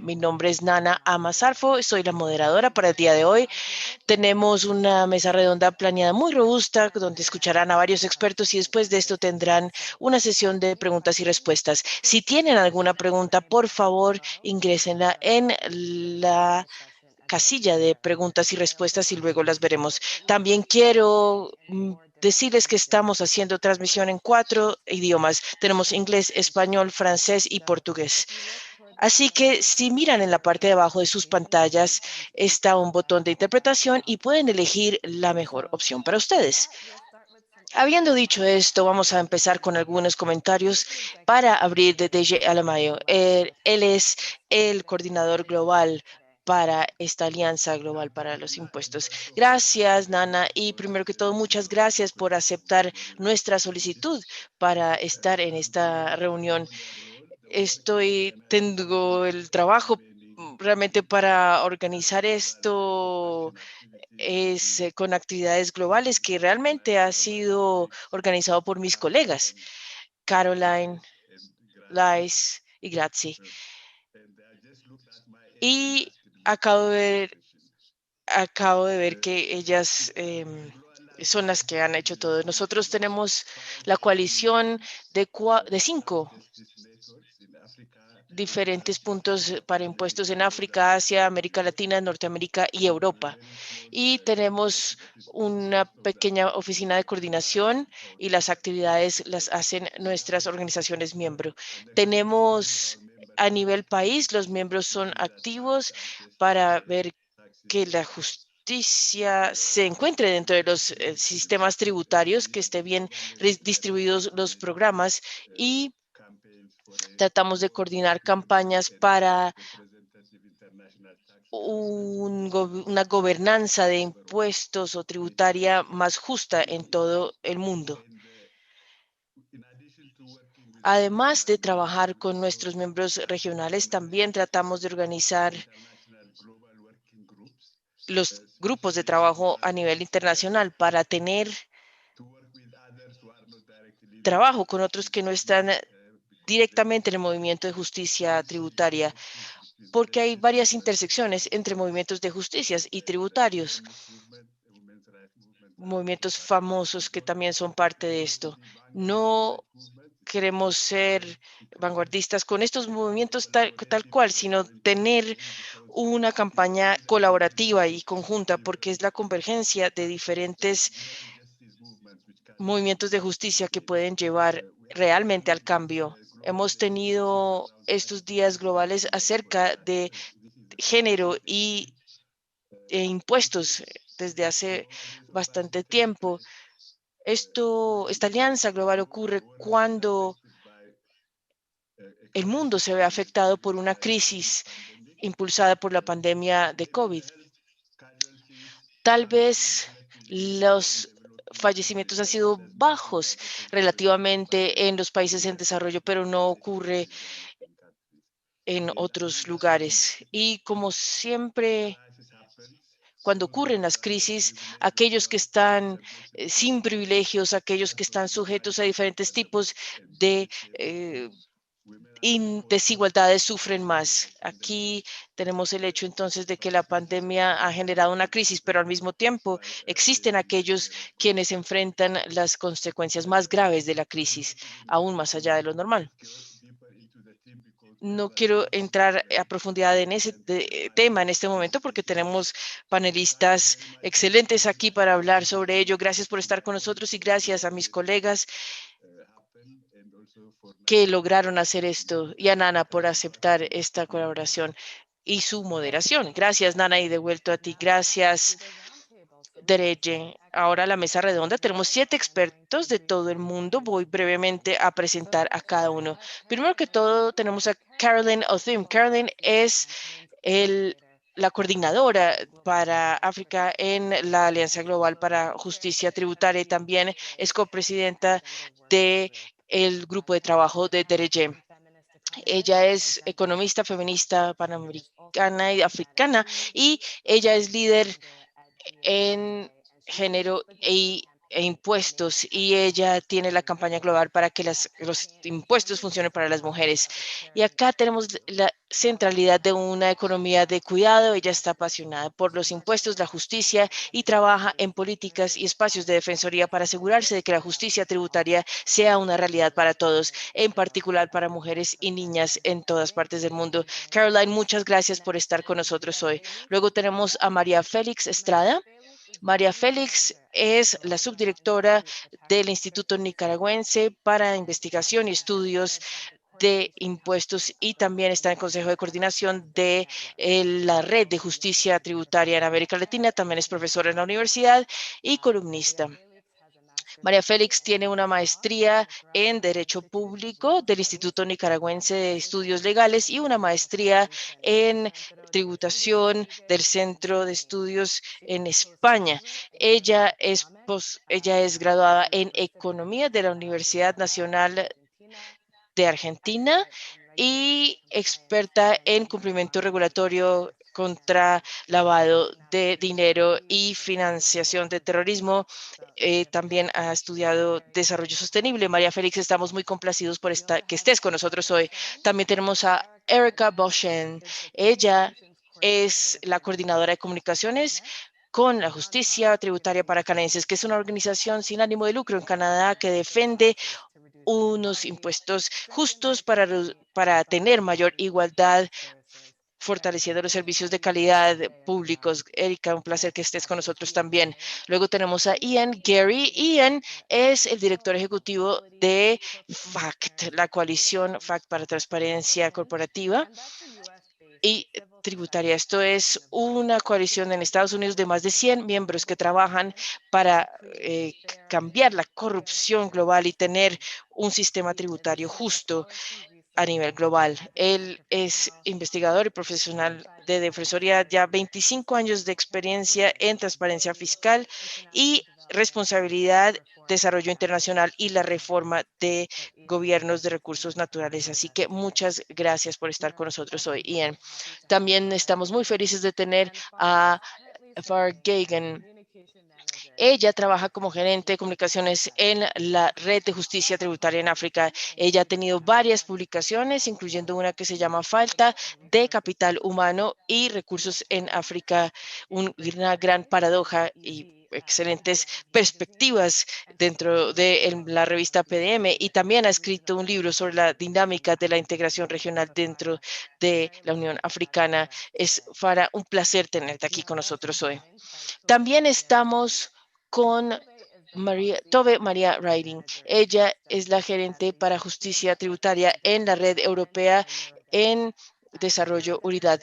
Mi nombre es Nana Amasarfo, soy la moderadora para el día de hoy. Tenemos una mesa redonda planeada muy robusta, donde escucharán a varios expertos y después de esto tendrán una sesión de preguntas y respuestas. Si tienen alguna pregunta, por favor, ingrésenla en la casilla de preguntas y respuestas y luego las veremos. También quiero decirles que estamos haciendo transmisión en 4 idiomas. Tenemos inglés, español, francés y portugués. Así que si miran en la parte de abajo de sus pantallas está un botón de interpretación y pueden elegir la mejor opción para ustedes. Habiendo dicho esto, vamos a empezar con algunos comentarios para abrir de DJ Alamayo. Él es el coordinador global para esta alianza global para los impuestos. Gracias, Nana. Y primero que todo, muchas gracias por aceptar nuestra solicitud para estar en esta reunión. Tengo el trabajo realmente para organizar esto con actividades globales que realmente ha sido organizado por mis colegas, Caroline, Lais y Grazi. Y acabo de ver que ellas son las que han hecho todo. Nosotros tenemos la coalición de 5 diferentes puntos para impuestos en África, Asia, América Latina, Norteamérica y Europa. Y tenemos una pequeña oficina de coordinación y las actividades las hacen nuestras organizaciones miembro. Tenemos a nivel país, los miembros son activos para ver que la justicia se encuentre dentro de los sistemas tributarios, que esté bien distribuidos los programas y tratamos de coordinar campañas para una gobernanza de impuestos o tributaria más justa en todo el mundo. Además de trabajar con nuestros miembros regionales, también tratamos de organizar los grupos de trabajo a nivel internacional para tener trabajo con otros que no están directamente en el movimiento de justicia tributaria, porque hay varias intersecciones entre movimientos de justicias y tributarios, movimientos famosos que también son parte de esto. No queremos ser vanguardistas con estos movimientos tal cual, sino tener una campaña colaborativa y conjunta, porque es la convergencia de diferentes movimientos de justicia que pueden llevar realmente al cambio. Hemos tenido estos días globales acerca de género e impuestos desde hace bastante tiempo. Esta alianza global ocurre cuando el mundo se ve afectado por una crisis impulsada por la pandemia de COVID. Tal vez los fallecimientos han sido bajos relativamente en los países en desarrollo, pero no ocurre en otros lugares. Y como siempre, cuando ocurren las crisis, aquellos que están sin privilegios, aquellos que están sujetos a diferentes tipos de desigualdades sufren más. Aquí tenemos el hecho entonces de que la pandemia ha generado una crisis, pero al mismo tiempo existen aquellos quienes enfrentan las consecuencias más graves de la crisis, aún más allá de lo normal. No quiero entrar a profundidad en ese tema en este momento porque tenemos panelistas excelentes aquí para hablar sobre ello. Gracias por estar con nosotros y gracias a mis colegas que lograron hacer esto y a Nana por aceptar esta colaboración y su moderación. Gracias, Nana, y de vuelta a ti. Gracias, Dereje. Ahora la mesa redonda. Tenemos 7 expertos de todo el mundo. Voy brevemente a presentar a cada uno. Primero que todo, tenemos a Carolyn Othim. Carolyn es la coordinadora para África en la Alianza Global para Justicia Tributaria y también es copresidenta de el grupo de trabajo de Dereje. Ella es economista feminista panamericana y africana y ella es líder en género y e impuestos, y ella tiene la campaña global para que los impuestos funcionen para las mujeres. Y acá tenemos la centralidad de una economía de cuidado. Ella está apasionada por los impuestos, la justicia, y trabaja en políticas y espacios de defensoría para asegurarse de que la justicia tributaria sea una realidad para todos, en particular para mujeres y niñas en todas partes del mundo. Caroline, muchas gracias por estar con nosotros hoy. Luego tenemos a María Félix Estrada. María Félix es la subdirectora del Instituto Nicaragüense para Investigación y Estudios de Impuestos, y también está en el Consejo de Coordinación de la Red de Justicia Tributaria en América Latina. También es profesora en la universidad y columnista. María Félix tiene una maestría en Derecho Público del Instituto Nicaragüense de Estudios Legales y una maestría en Tributación del Centro de Estudios en España. Ella es graduada en Economía de la Universidad Nacional de Argentina y experta en cumplimiento regulatorio contra lavado de dinero y financiación de terrorismo. También ha estudiado desarrollo sostenible. María Félix, estamos muy complacidos por que estés con nosotros hoy. También tenemos a Erica Boshen. Ella es la coordinadora de comunicaciones con la Justicia Tributaria para Canadienses, que es una organización sin ánimo de lucro en Canadá que defiende unos impuestos justos para tener mayor igualdad, fortaleciendo los servicios de calidad públicos. Erika, un placer que estés con nosotros también. Luego tenemos a Ian Gary. Ian es el director ejecutivo de FACT, la coalición FACT para transparencia corporativa y tributaria. Esto es una coalición en Estados Unidos de más de 100 miembros que trabajan para cambiar la corrupción global y tener un sistema tributario justo a nivel global. Él es investigador y profesional de defensoría, ya 25 años de experiencia en transparencia fiscal y responsabilidad, desarrollo internacional y la reforma de gobiernos de recursos naturales. Así que muchas gracias por estar con nosotros hoy, Ian. También estamos muy felices de tener a Far Gagan. Ella trabaja como gerente de comunicaciones en la Red de Justicia Tributaria en África. Ella ha tenido varias publicaciones, incluyendo una que se llama Falta de Capital Humano y Recursos en África, una gran paradoja y excelentes perspectivas dentro de la revista PDM, y también ha escrito un libro sobre la dinámica de la integración regional dentro de la Unión Africana. Es para un placer tenerte aquí con nosotros hoy. También estamos con Tove María Riding. Ella es la gerente para justicia tributaria en la Red Europea en Desarrollo URIDAD.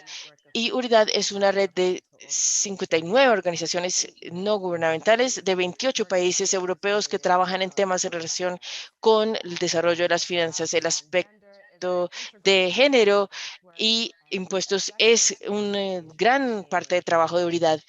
Y URIDAD es una red de 59 organizaciones no gubernamentales de 28 países europeos que trabajan en temas en relación con el desarrollo de las finanzas. El aspecto de género y impuestos es una gran parte del trabajo de URIDAD,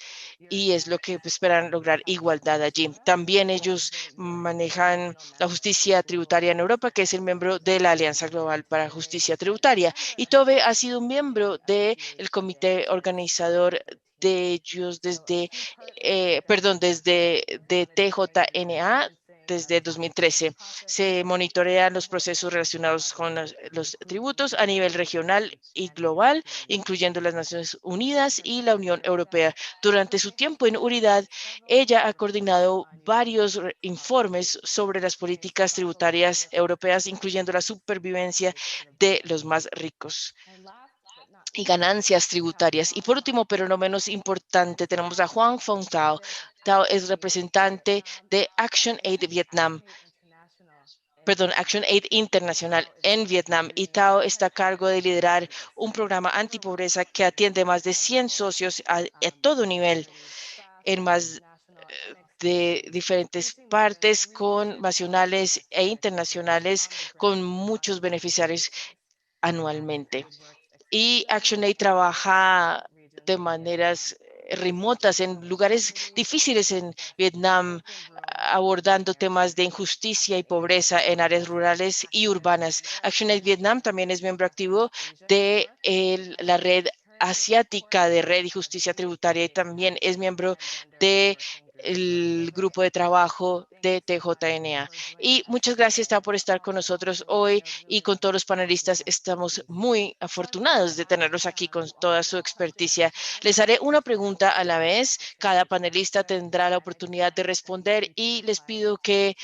y es lo que esperan lograr igualdad allí. También ellos manejan la justicia tributaria en Europa, que es el miembro de la Alianza Global para Justicia Tributaria. Y Tove ha sido un miembro del comité organizador de ellos desde de TJNA desde 2013. Se monitorean los procesos relacionados con los tributos a nivel regional y global, incluyendo las Naciones Unidas y la Unión Europea. Durante su tiempo en URIDAD, ella ha coordinado varios informes sobre las políticas tributarias europeas, incluyendo la supervivencia de los más ricos y ganancias tributarias. Y por último, pero no menos importante, tenemos a Juan Phong Tao. Tao es representante de Action Aid Internacional en Vietnam, y Tao está a cargo de liderar un programa antipobreza que atiende más de 100 socios a todo nivel en más de diferentes partes, con nacionales e internacionales, con muchos beneficiarios anualmente. Y ActionAid trabaja de maneras remotas en lugares difíciles en Vietnam, abordando temas de injusticia y pobreza en áreas rurales y urbanas. ActionAid Vietnam también es miembro activo de la red asiática de Red y Justicia Tributaria, y también es miembro de el grupo de trabajo de TJNA. Y muchas gracias, por estar con nosotros hoy y con todos los panelistas. Estamos muy afortunados de tenerlos aquí con toda su experticia. Les haré una pregunta a la vez. Cada panelista tendrá la oportunidad de responder y les pido que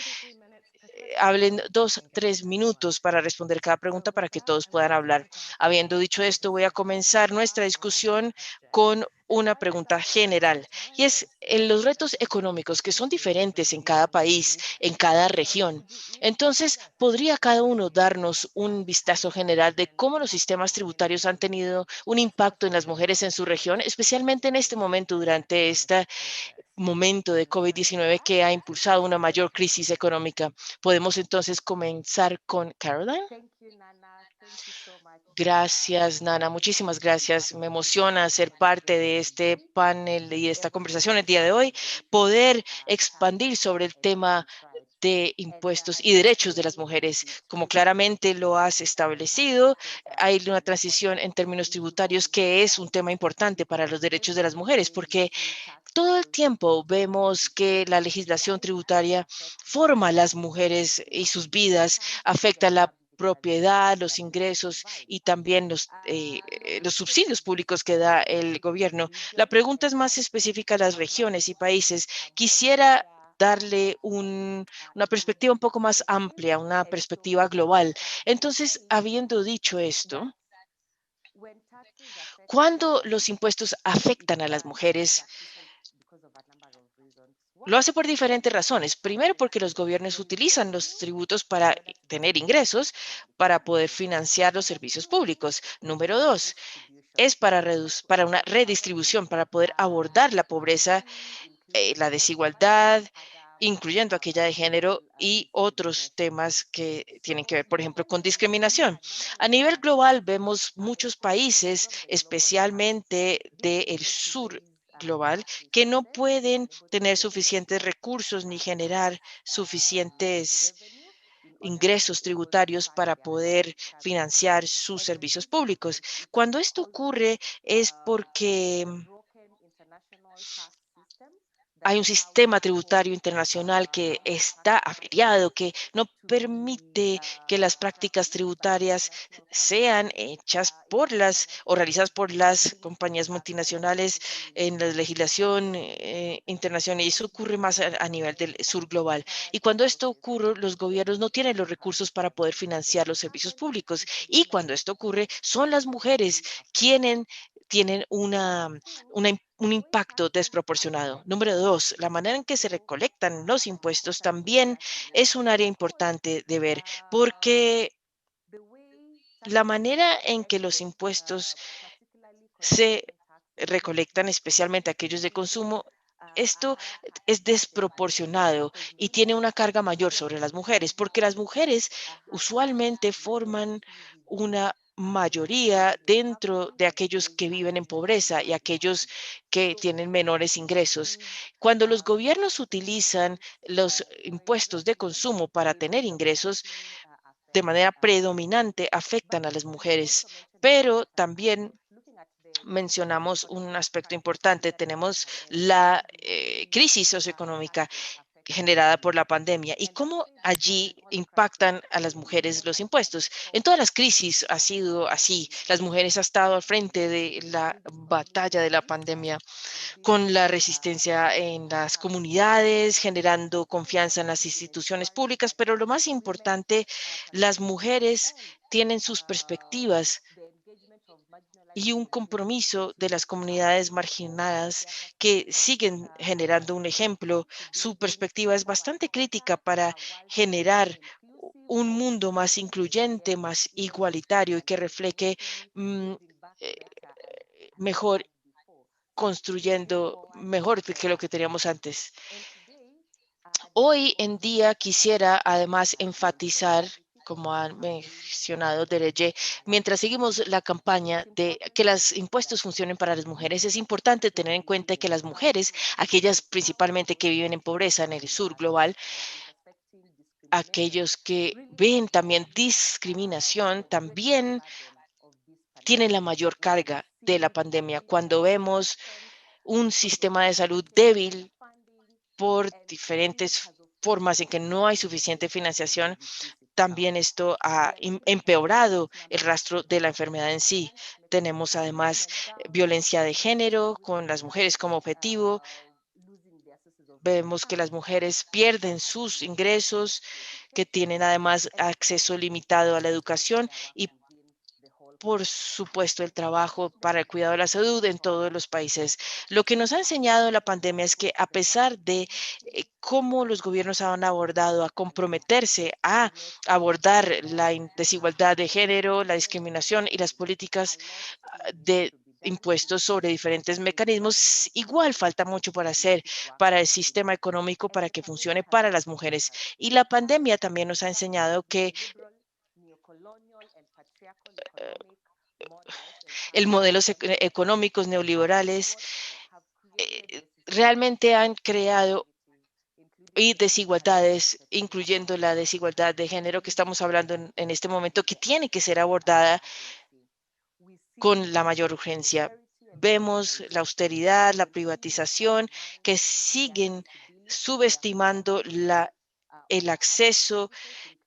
hablen 2, 3 minutos para responder cada pregunta para que todos puedan hablar. Habiendo dicho esto, voy a comenzar nuestra discusión con una pregunta general y es en los retos económicos que son diferentes en cada país, en cada región. Entonces, ¿podría cada uno darnos un vistazo general de cómo los sistemas tributarios han tenido un impacto en las mujeres en su región, especialmente en este momento durante esta momento de COVID-19 que ha impulsado una mayor crisis económica? Podemos entonces comenzar con Caroline. Gracias, Nana. Muchísimas gracias. Me emociona ser parte de este panel y de esta conversación el día de hoy, poder expandir sobre el tema de impuestos y derechos de las mujeres. Como claramente lo has establecido, hay una transición en términos tributarios que es un tema importante para los derechos de las mujeres, porque todo el tiempo vemos que la legislación tributaria forma a las mujeres y sus vidas, afecta la propiedad, los ingresos y también los subsidios públicos que da el gobierno. La pregunta es más específica a las regiones y países. Quisiera darle una perspectiva un poco más amplia, una perspectiva global. Entonces, habiendo dicho esto, cuando los impuestos afectan a las mujeres, lo hace por diferentes razones. Primero, porque los gobiernos utilizan los tributos para tener ingresos, para poder financiar los servicios públicos. Número dos, es para una redistribución, para poder abordar la pobreza, la desigualdad, incluyendo aquella de género y otros temas que tienen que ver, por ejemplo, con discriminación. A nivel global, vemos muchos países, especialmente del sur global, que no pueden tener suficientes recursos ni generar suficientes ingresos tributarios para poder financiar sus servicios públicos. Cuando esto ocurre es porque hay un sistema tributario internacional que está averiado, que no permite que las prácticas tributarias sean hechas por las o realizadas por las compañías multinacionales en la legislación internacional. Y eso ocurre más a nivel del sur global. Y cuando esto ocurre, los gobiernos no tienen los recursos para poder financiar los servicios públicos. Y cuando esto ocurre, son las mujeres quienes tienen un impacto desproporcionado. Número dos, la manera en que se recolectan los impuestos también es un área importante de ver, porque la manera en que los impuestos se recolectan, especialmente aquellos de consumo, esto es desproporcionado y tiene una carga mayor sobre las mujeres, porque las mujeres usualmente forman una mayoría dentro de aquellos que viven en pobreza y aquellos que tienen menores ingresos. Cuando los gobiernos utilizan los impuestos de consumo para tener ingresos, de manera predominante afectan a las mujeres, pero también mencionamos un aspecto importante. Tenemos la crisis socioeconómica generada por la pandemia y cómo allí impactan a las mujeres los impuestos. En todas las crisis ha sido así. Las mujeres han estado al frente de la batalla de la pandemia con la resistencia en las comunidades, generando confianza en las instituciones públicas, pero lo más importante, las mujeres tienen sus perspectivas y un compromiso de las comunidades marginadas que siguen generando un ejemplo. Su perspectiva es bastante crítica para generar un mundo más incluyente, más igualitario y que refleje mm, eh, mejor, construyendo mejor que lo que teníamos antes. Hoy en día quisiera además enfatizar, como han mencionado Dereye, mientras seguimos la campaña de que los impuestos funcionen para las mujeres, es importante tener en cuenta que las mujeres, aquellas principalmente que viven en pobreza en el sur global, aquellos que ven también discriminación, también tienen la mayor carga de la pandemia. Cuando vemos un sistema de salud débil, por diferentes formas en que no hay suficiente financiación, también esto ha empeorado el rastro de la enfermedad en sí. Tenemos además violencia de género con las mujeres como objetivo. Vemos que las mujeres pierden sus ingresos, que tienen además acceso limitado a la educación y, por supuesto, el trabajo para el cuidado de la salud en todos los países. Lo que nos ha enseñado la pandemia es que a pesar de cómo los gobiernos han abordado a comprometerse a abordar la desigualdad de género, la discriminación y las políticas de impuestos sobre diferentes mecanismos, igual falta mucho por hacer para el sistema económico para que funcione para las mujeres. Y la pandemia también nos ha enseñado que el modelos económicos neoliberales realmente han creado y desigualdades, incluyendo la desigualdad de género que estamos hablando en este momento, que tiene que ser abordada con la mayor urgencia. Vemos la austeridad, la privatización, que siguen subestimando el acceso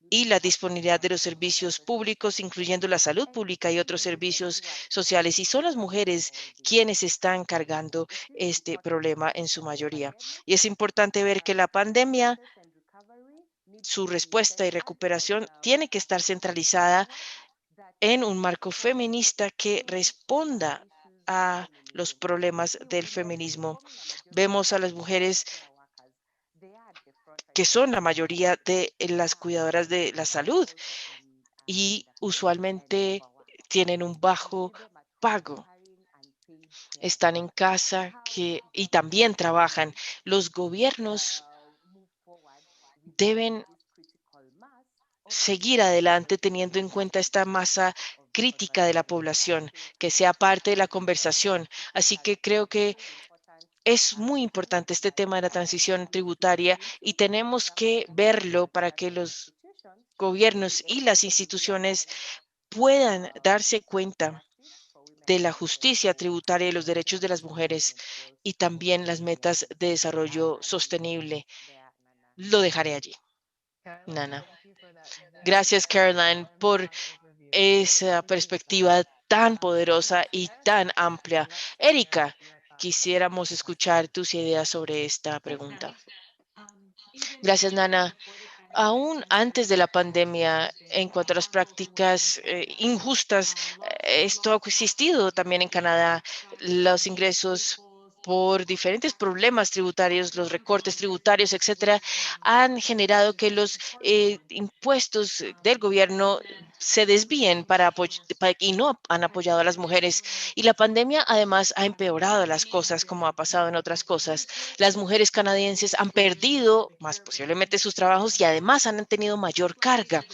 y la disponibilidad de los servicios públicos, incluyendo la salud pública y otros servicios sociales. Y son las mujeres quienes están cargando este problema en su mayoría. Y es importante ver que la pandemia, su respuesta y recuperación tiene que estar centralizada en un marco feminista que responda a los problemas del feminismo. Vemos a las mujeres que son la mayoría de las cuidadoras de la salud y usualmente tienen un bajo pago. Están en casa y también trabajan. Los gobiernos deben seguir adelante teniendo en cuenta esta masa crítica de la población, que sea parte de la conversación. Así que creo que es muy importante este tema de la transición tributaria y tenemos que verlo para que los gobiernos y las instituciones puedan darse cuenta de la justicia tributaria y los derechos de las mujeres y también las metas de desarrollo sostenible. Lo dejaré allí, Nana. Gracias, Caroline, por esa perspectiva tan poderosa y tan amplia. Erika, quisiéramos escuchar tus ideas sobre esta pregunta. Gracias, Nana. Aún antes de la pandemia, en cuanto a las prácticas injustas, esto ha existido también en Canadá. Los ingresos por diferentes problemas tributarios, los recortes tributarios, etcétera, han generado que los impuestos del gobierno se desvíen y no han apoyado a las mujeres. Y la pandemia además ha empeorado las cosas, como ha pasado en otras cosas. Las mujeres canadienses han perdido más posiblemente sus trabajos y además han tenido mayor carga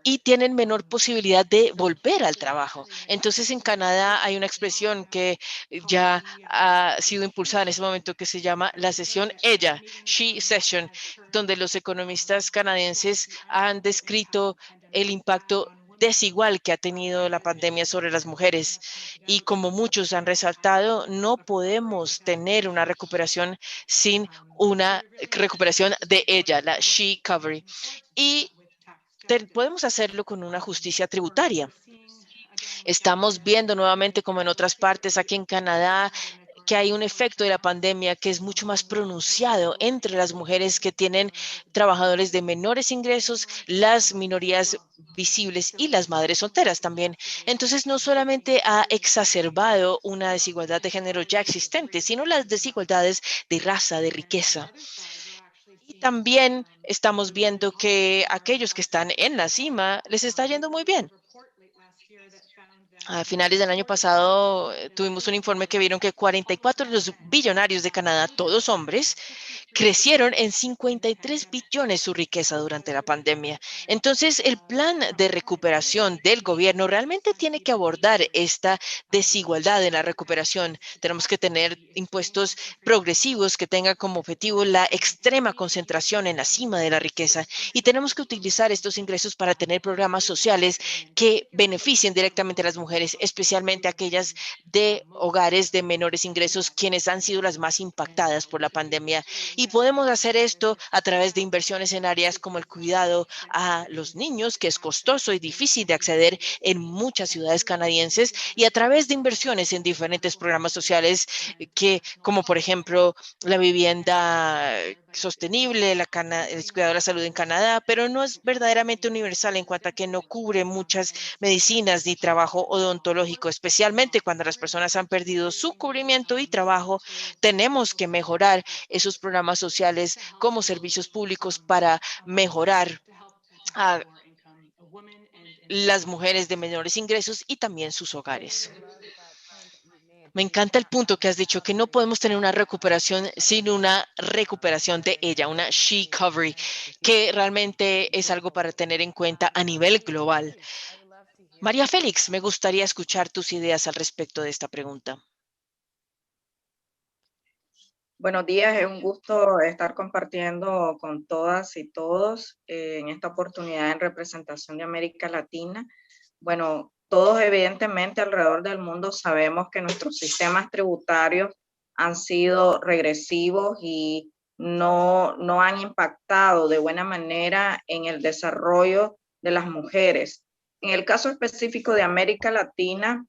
y tienen menor posibilidad de volver al trabajo. Entonces, en Canadá hay una expresión que ya ha sido impulsada en ese momento que se llama la sesión ella, she session, donde los economistas canadienses han descrito el impacto desigual que ha tenido la pandemia sobre las mujeres. Y como muchos han resaltado, no podemos tener una recuperación sin una recuperación de ella, la she recovery. Y podemos hacerlo con una justicia tributaria. Estamos viendo nuevamente, como en otras partes, aquí en Canadá, que hay un efecto de la pandemia que es mucho más pronunciado entre las mujeres que tienen trabajadores de menores ingresos, las minorías visibles y las madres solteras también. Entonces, no solamente ha exacerbado una desigualdad de género ya existente, sino las desigualdades de raza, de riqueza. Y también estamos viendo que aquellos que están en la cima les está yendo muy bien. A finales del año pasado tuvimos un informe que vieron que 44 de los billonarios de Canadá, todos hombres, crecieron en 53 billones su riqueza durante la pandemia. Entonces, el plan de recuperación del gobierno realmente tiene que abordar esta desigualdad en la recuperación. Tenemos que tener impuestos progresivos que tengan como objetivo la extrema concentración en la cima de la riqueza y tenemos que utilizar estos ingresos para tener programas sociales que beneficien directamente a las mujeres mujeres, especialmente aquellas de hogares de menores ingresos, quienes han sido las más impactadas por la pandemia. Y podemos hacer esto a través de inversiones en áreas como el cuidado a los niños, que es costoso y difícil de acceder en muchas ciudades canadienses, y a través de inversiones en diferentes programas sociales como por ejemplo la vivienda sostenible, el cuidado de la salud en Canadá, pero no es verdaderamente universal en cuanto a que no cubre muchas medicinas ni trabajo odontológico, especialmente cuando las personas han perdido su cubrimiento y trabajo. Tenemos que mejorar esos programas sociales como servicios públicos para mejorar a las mujeres de menores ingresos y también sus hogares. Me encanta el punto que has dicho, que no podemos tener una recuperación sin una recuperación de ella, una she recovery, que realmente es algo para tener en cuenta a nivel global. María Félix, me gustaría escuchar tus ideas al respecto de esta pregunta. Buenos días, es un gusto estar compartiendo con todas y todos en esta oportunidad en representación de América Latina. Bueno, todos evidentemente alrededor del mundo sabemos que nuestros sistemas tributarios han sido regresivos y no han impactado de buena manera en el desarrollo de las mujeres. En el caso específico de América Latina,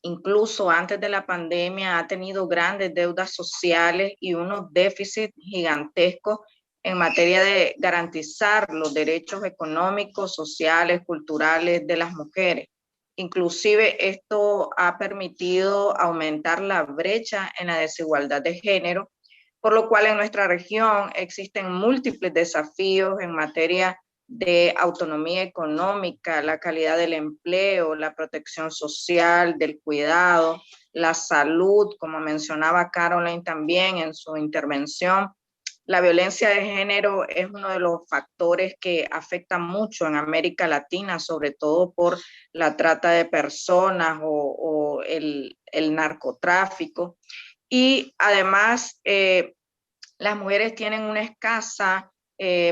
incluso antes de la pandemia, ha tenido grandes deudas sociales y unos déficits gigantescos en materia de garantizar los derechos económicos, sociales, culturales de las mujeres. Inclusive esto ha permitido aumentar la brecha en la desigualdad de género, por lo cual en nuestra región existen múltiples desafíos en materia de autonomía económica, la calidad del empleo, la protección social, del cuidado, la salud, como mencionaba Caroline también en su intervención. La violencia de género es uno de los factores que afecta mucho en América Latina, sobre todo por la trata de personas o el narcotráfico. Y además, las mujeres tienen una escasa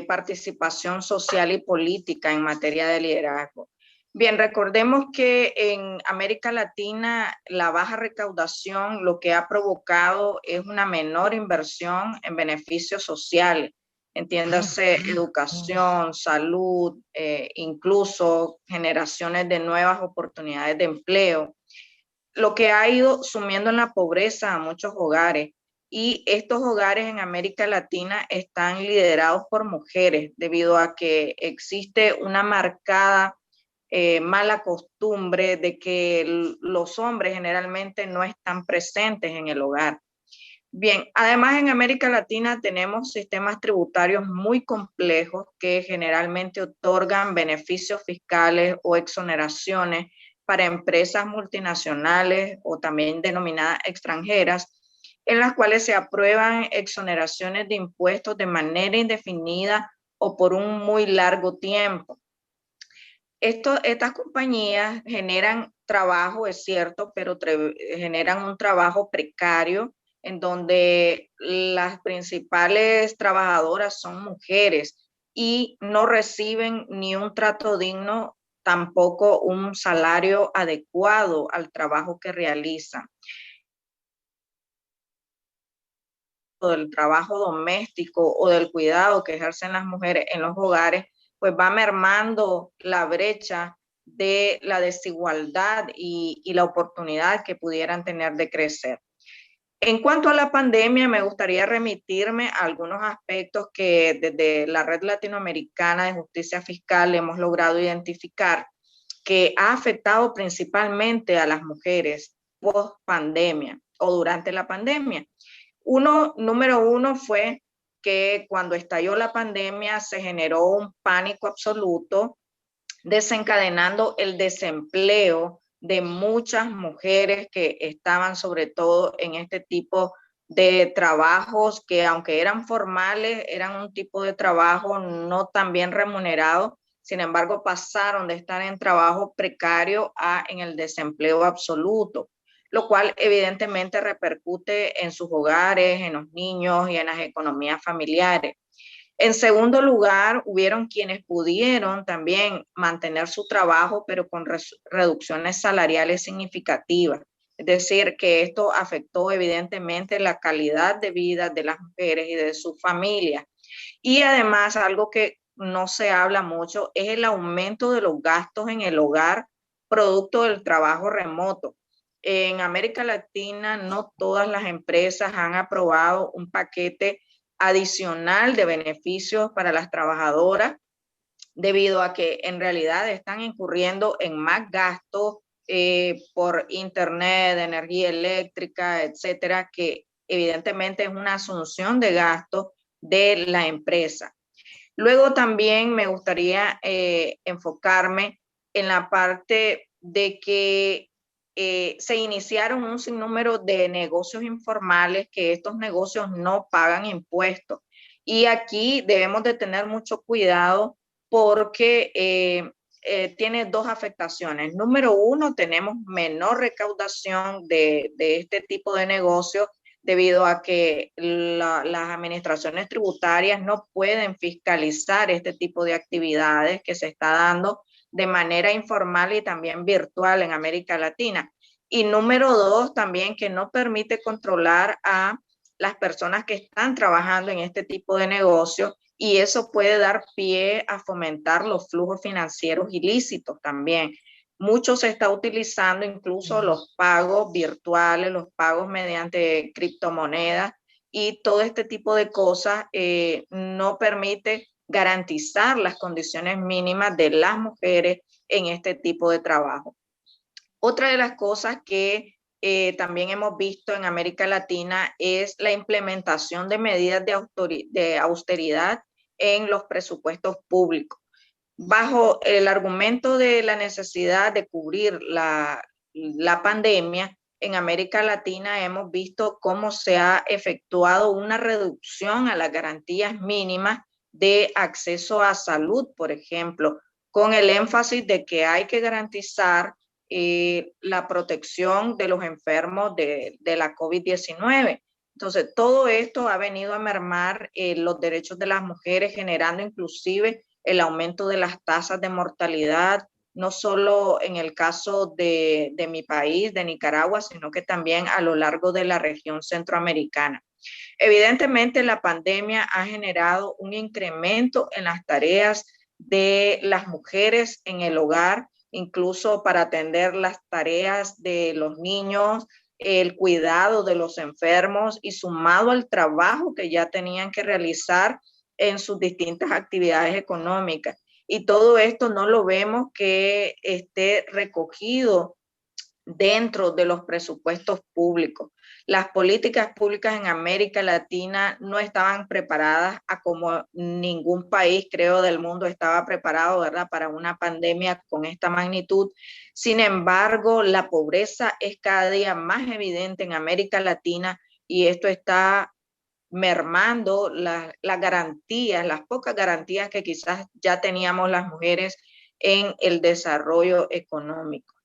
participación social y política en materia de liderazgo. Bien, recordemos que en América Latina la baja recaudación lo que ha provocado es una menor inversión en beneficios sociales, entiéndase educación, salud, incluso generaciones de nuevas oportunidades de empleo, lo que ha ido sumiendo en la pobreza a muchos hogares. Y estos hogares en América Latina están liderados por mujeres debido a que existe una marcada mala costumbre de que los hombres generalmente no están presentes en el hogar. Bien, además en América Latina tenemos sistemas tributarios muy complejos que generalmente otorgan beneficios fiscales o exoneraciones para empresas multinacionales o también denominadas extranjeras, en las cuales se aprueban exoneraciones de impuestos de manera indefinida o por un muy largo tiempo. Estas compañías generan trabajo, es cierto, pero generan un trabajo precario en donde las principales trabajadoras son mujeres y no reciben ni un trato digno, tampoco un salario adecuado al trabajo que realizan. Del trabajo doméstico o del cuidado que ejercen las mujeres en los hogares, pues va mermando la brecha de la desigualdad y la oportunidad que pudieran tener de crecer. En cuanto a la pandemia, me gustaría remitirme a algunos aspectos que desde la Red Latinoamericana de Justicia Fiscal hemos logrado identificar que ha afectado principalmente a las mujeres post pandemia o durante la pandemia. Número uno fue que cuando estalló la pandemia se generó un pánico absoluto, desencadenando el desempleo de muchas mujeres que estaban sobre todo en este tipo de trabajos que, aunque eran formales, eran un tipo de trabajo no tan bien remunerado. Sin embargo, pasaron de estar en trabajo precario en el desempleo absoluto, lo cual evidentemente repercute en sus hogares, en los niños y en las economías familiares. En segundo lugar, hubieron quienes pudieron también mantener su trabajo, pero con reducciones salariales significativas. Es decir, que esto afectó evidentemente la calidad de vida de las mujeres y de sus familias. Y además, algo que no se habla mucho es el aumento de los gastos en el hogar producto del trabajo remoto. En América Latina, no todas las empresas han aprobado un paquete adicional de beneficios para las trabajadoras, debido a que en realidad están incurriendo en más gastos por internet, energía eléctrica, etcétera, que evidentemente es una asunción de gastos de la empresa. Luego también me gustaría enfocarme en la parte de que se iniciaron un sinnúmero de negocios informales, que estos negocios no pagan impuestos. Y aquí debemos de tener mucho cuidado porque tiene dos afectaciones. Número uno, tenemos menor recaudación de este tipo de negocios debido a que las administraciones tributarias no pueden fiscalizar este tipo de actividades que se está dando de manera informal y también virtual en América Latina. Y número dos, también que no permite controlar a las personas que están trabajando en este tipo de negocio, y eso puede dar pie a fomentar los flujos financieros ilícitos también. Mucho se está utilizando incluso los pagos virtuales, los pagos mediante criptomonedas, y todo este tipo de cosas no permite garantizar las condiciones mínimas de las mujeres en este tipo de trabajo. Otra de las cosas que también hemos visto en América Latina es la implementación de medidas de austeridad en los presupuestos públicos. Bajo el argumento de la necesidad de cubrir la pandemia, en América Latina hemos visto cómo se ha efectuado una reducción a las garantías mínimas de acceso a salud, por ejemplo, con el énfasis de que hay que garantizar la protección de los enfermos de la COVID-19. Entonces, todo esto ha venido a mermar los derechos de las mujeres, generando inclusive el aumento de las tasas de mortalidad, no solo en el caso de mi país, de Nicaragua, sino que también a lo largo de la región centroamericana. Evidentemente, la pandemia ha generado un incremento en las tareas de las mujeres en el hogar, incluso para atender las tareas de los niños, el cuidado de los enfermos, y sumado al trabajo que ya tenían que realizar en sus distintas actividades económicas. Y todo esto no lo vemos que esté recogido dentro de los presupuestos públicos. Las políticas públicas en América Latina no estaban preparadas a como ningún país, creo, del mundo estaba preparado, ¿verdad?, para una pandemia con esta magnitud. Sin embargo, la pobreza es cada día más evidente en América Latina, y esto está mermando las garantías, las pocas garantías que quizás ya teníamos las mujeres en el desarrollo económico.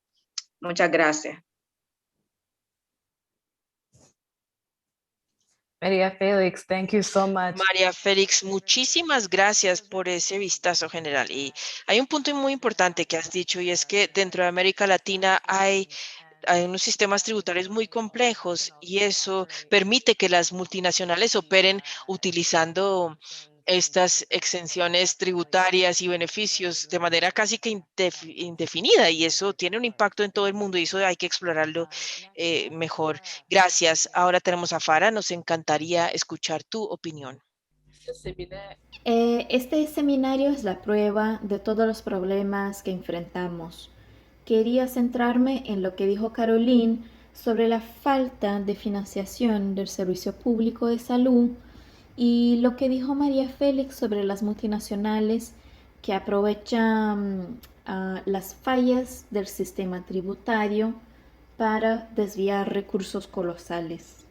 Muchas gracias. María Félix, thank you so much. María Félix, muchísimas gracias por ese vistazo general. Y hay un punto muy importante que has dicho, y es que dentro de América Latina hay unos sistemas tributarios muy complejos, y eso permite que las multinacionales operen utilizando estas exenciones tributarias y beneficios de manera casi que indefinida, y eso tiene un impacto en todo el mundo, y eso hay que explorarlo mejor. Gracias. Ahora tenemos a Farah. Nos encantaría escuchar tu opinión. Este seminario es la prueba de todos los problemas que enfrentamos. Quería centrarme en lo que dijo Caroline sobre la falta de financiación del servicio público de salud, y lo que dijo María Félix sobre las multinacionales que aprovechan las fallas del sistema tributario para desviar recursos colosales.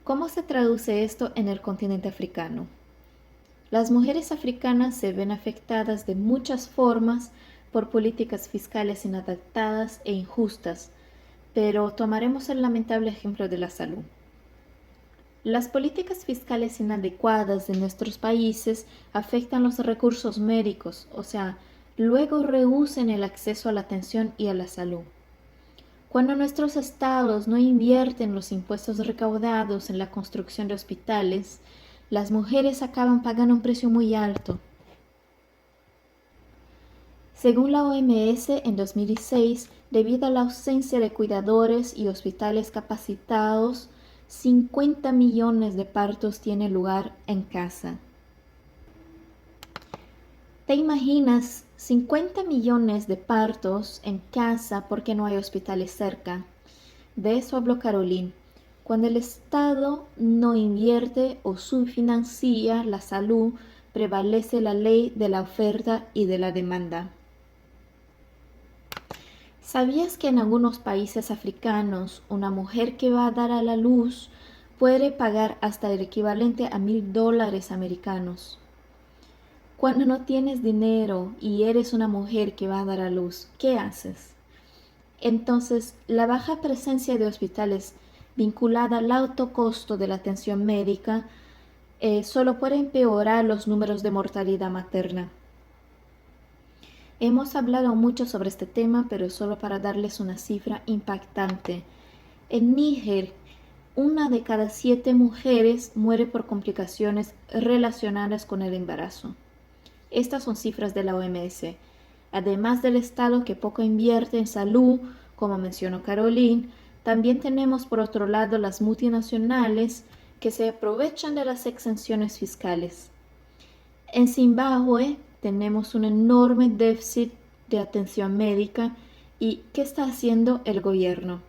¿Cómo se traduce esto en el continente africano? Las mujeres africanas se ven afectadas de muchas formas por políticas fiscales inadaptadas e injustas, pero tomaremos el lamentable ejemplo de la salud. Las políticas fiscales inadecuadas de nuestros países afectan los recursos médicos, o sea, luego reducen el acceso a la atención y a la salud. Cuando nuestros estados no invierten los impuestos recaudados en la construcción de hospitales, las mujeres acaban pagando un precio muy alto. Según la OMS, en 2006, debido a la ausencia de cuidadores y hospitales capacitados, 50 millones de partos tienen lugar en casa. ¿Te imaginas 50 millones de partos en casa porque no hay hospitales cerca? De eso habló Caroline. Cuando el Estado no invierte o subfinancia la salud, prevalece la ley de la oferta y de la demanda. ¿Sabías que en algunos países africanos una mujer que va a dar a la luz puede pagar hasta el equivalente a $1,000 americanos? Cuando no tienes dinero y eres una mujer que va a dar a luz, ¿qué haces? Entonces, la baja presencia de hospitales vinculada al alto costo de la atención médica solo puede empeorar los números de mortalidad materna. Hemos hablado mucho sobre este tema, pero solo para darles una cifra impactante. En Níger, 1 de cada 7 mujeres muere por complicaciones relacionadas con el embarazo. Estas son cifras de la OMS. Además del Estado que poco invierte en salud, como mencionó Caroline, también tenemos por otro lado las multinacionales que se aprovechan de las exenciones fiscales. En Zimbabue tenemos un enorme déficit de atención médica y ¿qué está haciendo el gobierno?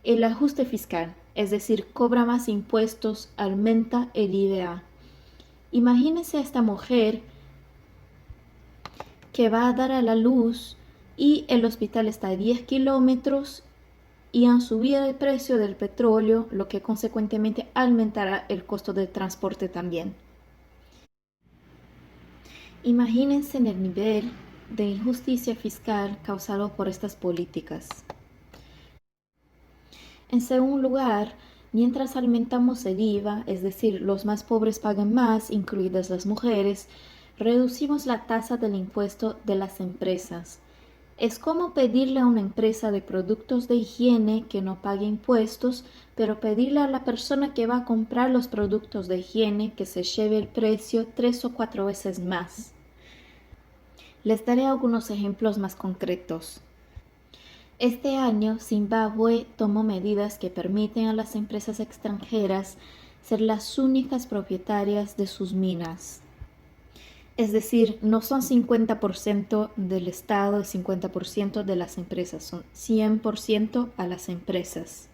El ajuste fiscal, es decir, cobra más impuestos, aumenta el IVA. Imagínense a esta mujer que va a dar a la luz y el hospital está a 10 kilómetros y han subido el precio del petróleo, lo que consecuentemente aumentará el costo del transporte también. Imagínense en el nivel de injusticia fiscal causado por estas políticas. En segundo lugar, mientras alimentamos el IVA, es decir, los más pobres pagan más, incluidas las mujeres, reducimos la tasa del impuesto de las empresas. Es como pedirle a una empresa de productos de higiene que no pague impuestos, pero pedirle a la persona que va a comprar los productos de higiene que se lleve el precio 3 o 4 veces más. Les daré algunos ejemplos más concretos. Este año, Zimbabue tomó medidas que permiten a las empresas extranjeras ser las únicas propietarias de sus minas. Es decir, no son 50% del Estado y 50% de las empresas, son 100% a las empresas.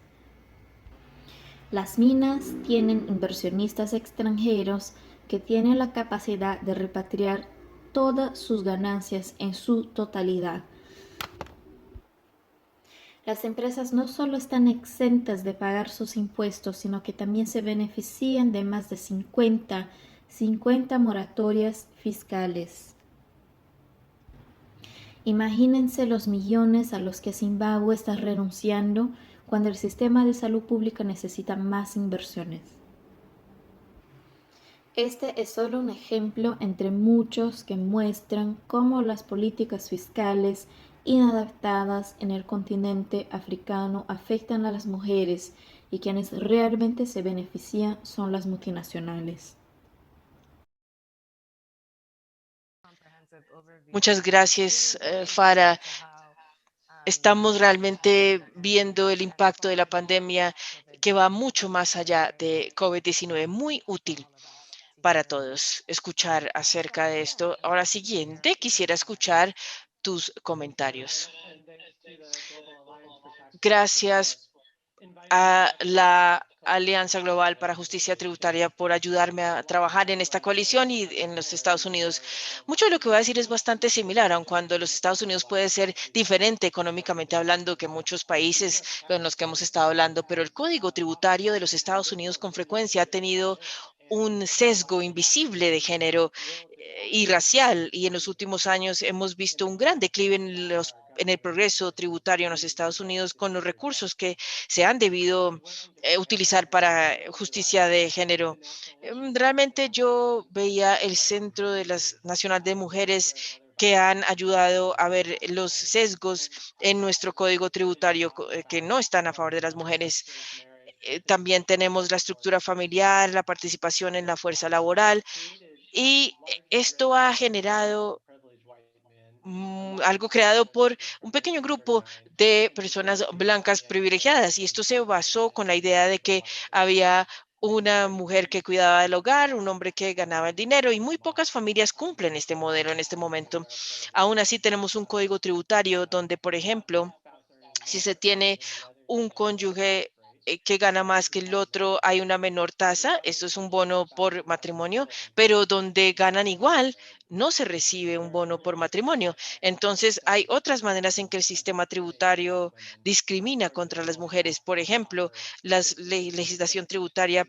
Las minas tienen inversionistas extranjeros que tienen la capacidad de repatriar todas sus ganancias en su totalidad. Las empresas no solo están exentas de pagar sus impuestos, sino que también se benefician de más de 50 moratorias fiscales. Imagínense los millones a los que Zimbabue está renunciando cuando el sistema de salud pública necesita más inversiones. Este es solo un ejemplo entre muchos que muestran cómo las políticas fiscales inadaptadas en el continente africano afectan a las mujeres y quienes realmente se benefician son las multinacionales. Muchas gracias, Farah. Estamos realmente viendo el impacto de la pandemia que va mucho más allá de COVID-19. Muy útil para todos escuchar acerca de esto. Ahora siguiente, quisiera escuchar tus comentarios. Gracias a la Alianza Global para Justicia Tributaria por ayudarme a trabajar en esta coalición y en los Estados Unidos. Mucho de lo que voy a decir es bastante similar, aun cuando los Estados Unidos puede ser diferente económicamente hablando que muchos países con los que hemos estado hablando, pero el código tributario de los Estados Unidos con frecuencia ha tenido un sesgo invisible de género y racial, y en los últimos años hemos visto un gran declive en en el progreso tributario en los Estados Unidos con los recursos que se han debido utilizar para justicia de género. Realmente yo veía el Centro de las Nacional de Mujeres que han ayudado a ver los sesgos en nuestro código tributario que no están a favor de las mujeres. También tenemos la estructura familiar, la participación en la fuerza laboral y esto ha generado algo creado por un pequeño grupo de personas blancas privilegiadas y esto se basó con la idea de que había una mujer que cuidaba del hogar, un hombre que ganaba el dinero y muy pocas familias cumplen este modelo en este momento. Aún así tenemos un código tributario donde, por ejemplo, si se tiene un cónyuge que gana más que el otro, hay una menor tasa. Esto es un bono por matrimonio, pero donde ganan igual, no se recibe un bono por matrimonio. Entonces, hay otras maneras en que el sistema tributario discrimina contra las mujeres. Por ejemplo, la legislación tributaria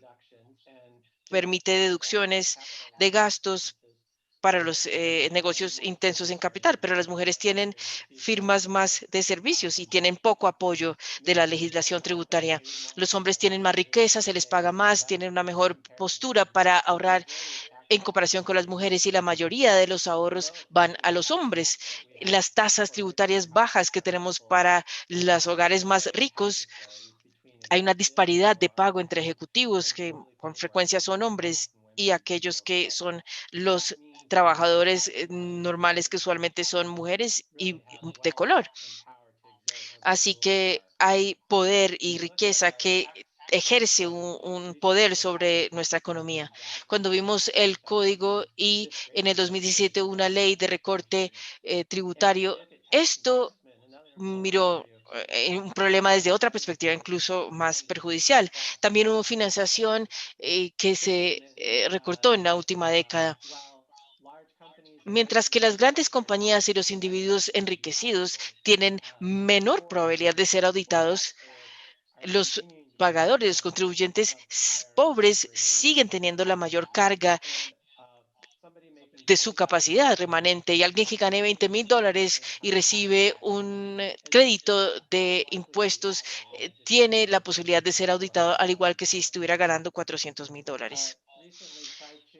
permite deducciones de gastos para los negocios intensos en capital, pero las mujeres tienen firmas más de servicios y tienen poco apoyo de la legislación tributaria. Los hombres tienen más riqueza, se les paga más, tienen una mejor postura para ahorrar en comparación con las mujeres y la mayoría de los ahorros van a los hombres. Las tasas tributarias bajas que tenemos para los hogares más ricos, hay una disparidad de pago entre ejecutivos que con frecuencia son hombres y aquellos que son los trabajadores normales que usualmente son mujeres y de color. Así que hay poder y riqueza que ejerce un poder sobre nuestra economía. Cuando vimos el código y en el 2017 una ley de recorte tributario, esto miró un problema desde otra perspectiva, incluso más perjudicial. También hubo financiación que se recortó en la última década. Mientras que las grandes compañías y los individuos enriquecidos tienen menor probabilidad de ser auditados, los pagadores, los contribuyentes pobres siguen teniendo la mayor carga de su capacidad remanente y alguien que gane $20,000 y recibe un crédito de impuestos tiene la posibilidad de ser auditado al igual que si estuviera ganando $400,000.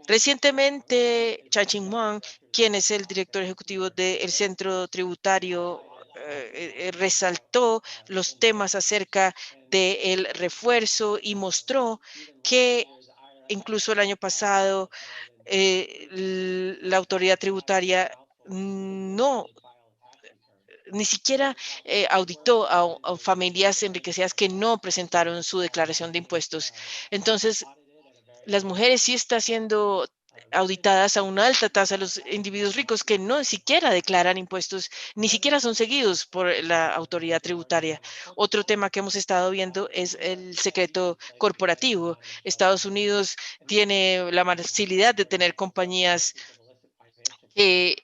Recientemente, Cha-Ching Wang, quien es el director ejecutivo del Centro Tributario, resaltó los temas acerca del refuerzo y mostró que incluso el año pasado la autoridad tributaria no ni siquiera auditó a familias enriquecidas que no presentaron su declaración de impuestos. Entonces, las mujeres sí están siendo auditadas a una alta tasa, los individuos ricos que no siquiera declaran impuestos, ni siquiera son seguidos por la autoridad tributaria. Otro tema que hemos estado viendo es el secreto corporativo. Estados Unidos tiene la facilidad de tener compañías que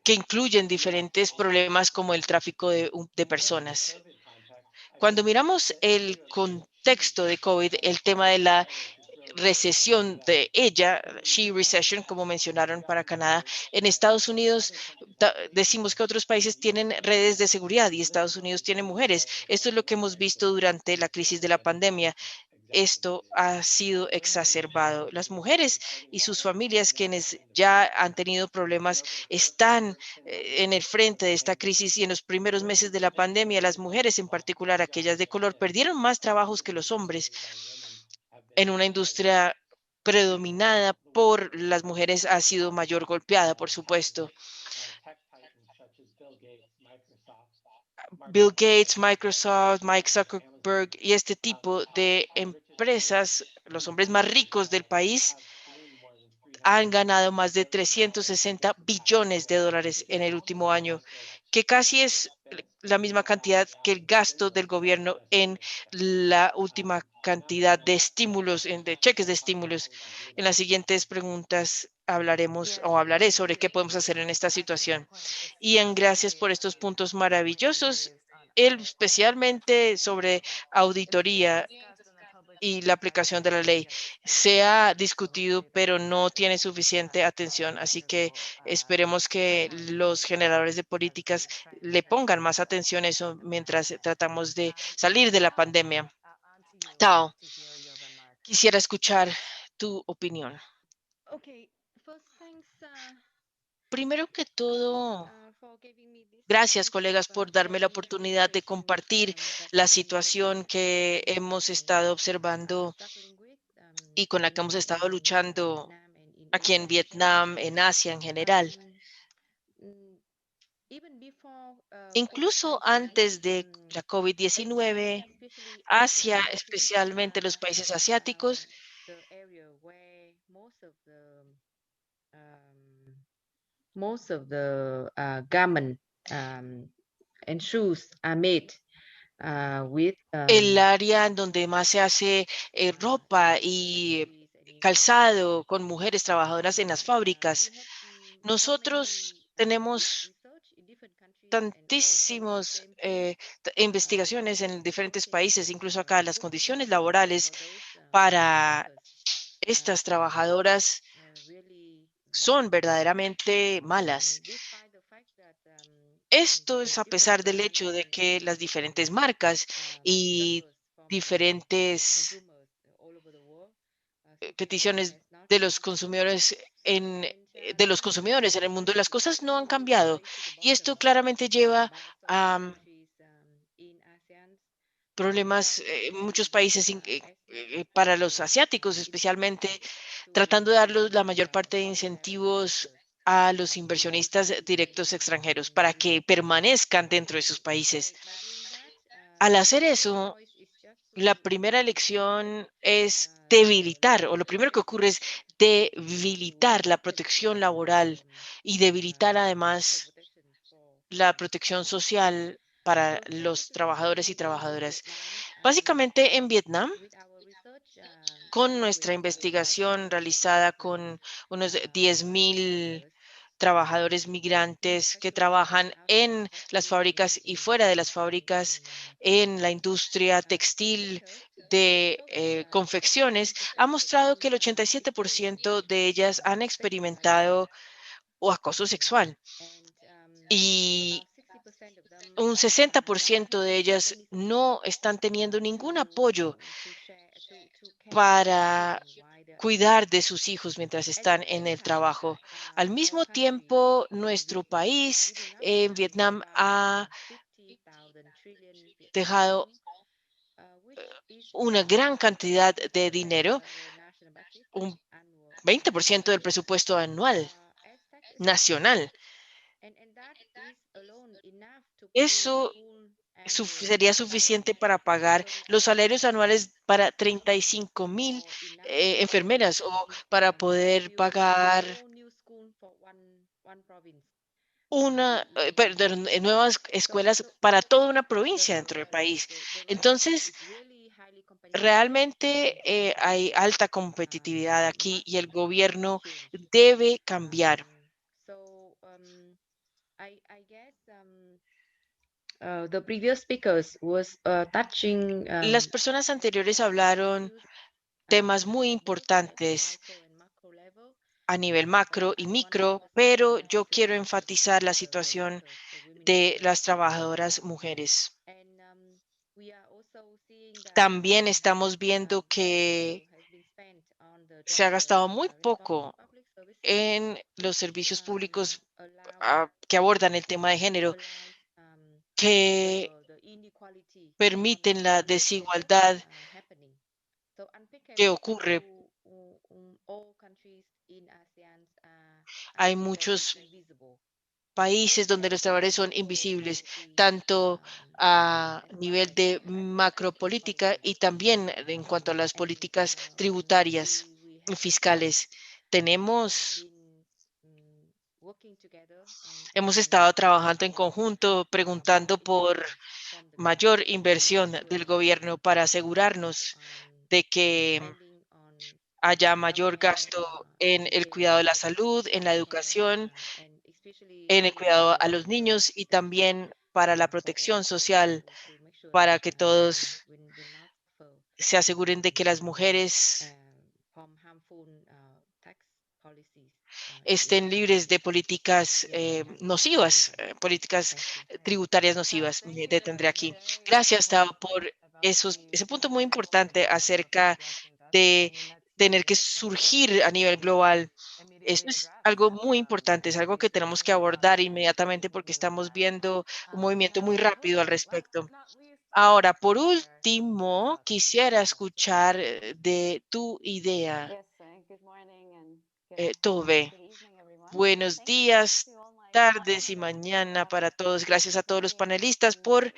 que incluyen diferentes problemas como el tráfico de personas. Cuando miramos el contexto de COVID, el tema de la recesión de ella, she recession, como mencionaron para Canadá, en Estados Unidos decimos que otros países tienen redes de seguridad y Estados Unidos tiene mujeres. Esto es lo que hemos visto durante la crisis de la pandemia. Esto ha sido exacerbado. Las mujeres y sus familias, quienes ya han tenido problemas, están en el frente de esta crisis y en los primeros meses de la pandemia, las mujeres, en particular aquellas de color, perdieron más trabajos que los hombres en una industria predominada por las mujeres ha sido mayor golpeada, por supuesto. Bill Gates, Microsoft, Mike Zuckerberg y este tipo de empresas, los hombres más ricos del país, han ganado más de 360 billones de dólares en el último año, que casi es la misma cantidad que el gasto del gobierno en la última cantidad de estímulos, de cheques de estímulos. En las siguientes preguntas hablaré sobre qué podemos hacer en esta situación. Ian, gracias por estos puntos maravillosos, especialmente sobre auditoría. y la aplicación de la ley. Se ha discutido, pero no tiene suficiente atención. Así que esperemos que los generadores de políticas le pongan más atención a eso mientras tratamos de salir de la pandemia. Tao, quisiera escuchar tu opinión. Primero que todo, gracias, colegas, por darme la oportunidad de compartir la situación que hemos estado observando y con la que hemos estado luchando aquí en Vietnam, en Asia en general. Incluso antes de la COVID-19, Asia, especialmente los países asiáticos, most of the garment and shoes are made with el área en donde más se hace ropa y calzado con mujeres trabajadoras en las fábricas. Nosotros tenemos tantísimas investigaciones en diferentes países, incluso acá, las condiciones laborales para estas trabajadoras son verdaderamente malas. Esto es a pesar del hecho de que las diferentes marcas y diferentes peticiones de los consumidores de los consumidores en el mundo de las cosas no han cambiado. Y esto claramente lleva a problemas en muchos países para los asiáticos, especialmente tratando de darles la mayor parte de incentivos a los inversionistas directos extranjeros para que permanezcan dentro de sus países. Al hacer eso, la primera elección es debilitar, o lo primero que ocurre es debilitar la protección laboral y debilitar además la protección social para los trabajadores y trabajadoras. Básicamente en Vietnam, con nuestra investigación realizada con unos 10,000 trabajadores migrantes que trabajan en las fábricas y fuera de las fábricas, en la industria textil de confecciones, ha mostrado que el 87% de ellas han experimentado acoso sexual y un 60% de ellas no están teniendo ningún apoyo para cuidar de sus hijos mientras están en el trabajo. Al mismo tiempo, nuestro país en Vietnam ha dejado una gran cantidad de dinero, un 20% del presupuesto anual nacional. Eso sería suficiente para pagar los salarios anuales para 35,000 enfermeras o para poder pagar nuevas escuelas para toda una provincia dentro del país. Entonces, realmente hay alta competitividad aquí y el gobierno debe cambiar. The previous speakers was touching Las personas anteriores hablaron temas muy importantes a nivel macro y micro, pero yo quiero enfatizar la situación de las trabajadoras mujeres. También estamos viendo que se ha gastado muy poco en los servicios públicos que abordan el tema de género, que permiten la desigualdad que ocurre. Hay muchos países donde los trabajadores son invisibles, tanto a nivel de macropolítica y también en cuanto a las políticas tributarias y fiscales. Hemos estado trabajando en conjunto, preguntando por mayor inversión del gobierno para asegurarnos de que haya mayor gasto en el cuidado de la salud, en la educación, en el cuidado a los niños y también para la protección social, para que todos se aseguren de que las mujeres from harmful tax policies. estén libres de políticas nocivas, políticas tributarias nocivas. Me detendré aquí. Gracias, Tao, por ese punto muy importante acerca de tener que surgir a nivel global. Eso es algo muy importante, es algo que tenemos que abordar inmediatamente porque estamos viendo un movimiento muy rápido al respecto. Ahora, por último, quisiera escuchar de tu idea, Tove. Buenos días, tardes y mañana para todos. Gracias a todos los panelistas por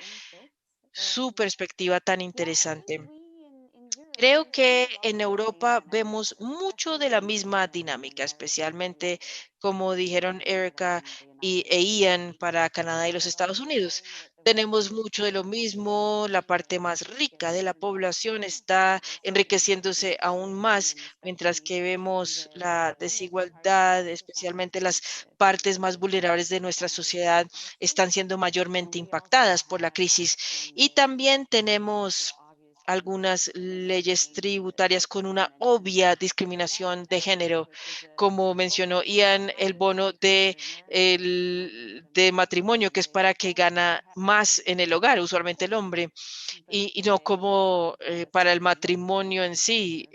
su perspectiva tan interesante. Creo que en Europa vemos mucho de la misma dinámica, especialmente como dijeron Erica e Ian para Canadá y los Estados Unidos. Tenemos mucho de lo mismo, la parte más rica de la población está enriqueciéndose aún más, mientras que vemos la desigualdad, especialmente las partes más vulnerables de nuestra sociedad, están siendo mayormente impactadas por la crisis. Y también tenemos algunas leyes tributarias con una obvia discriminación de género, como mencionó Ian, el bono de matrimonio, que es para que gana más en el hogar, usualmente el hombre, y no como para el matrimonio en sí.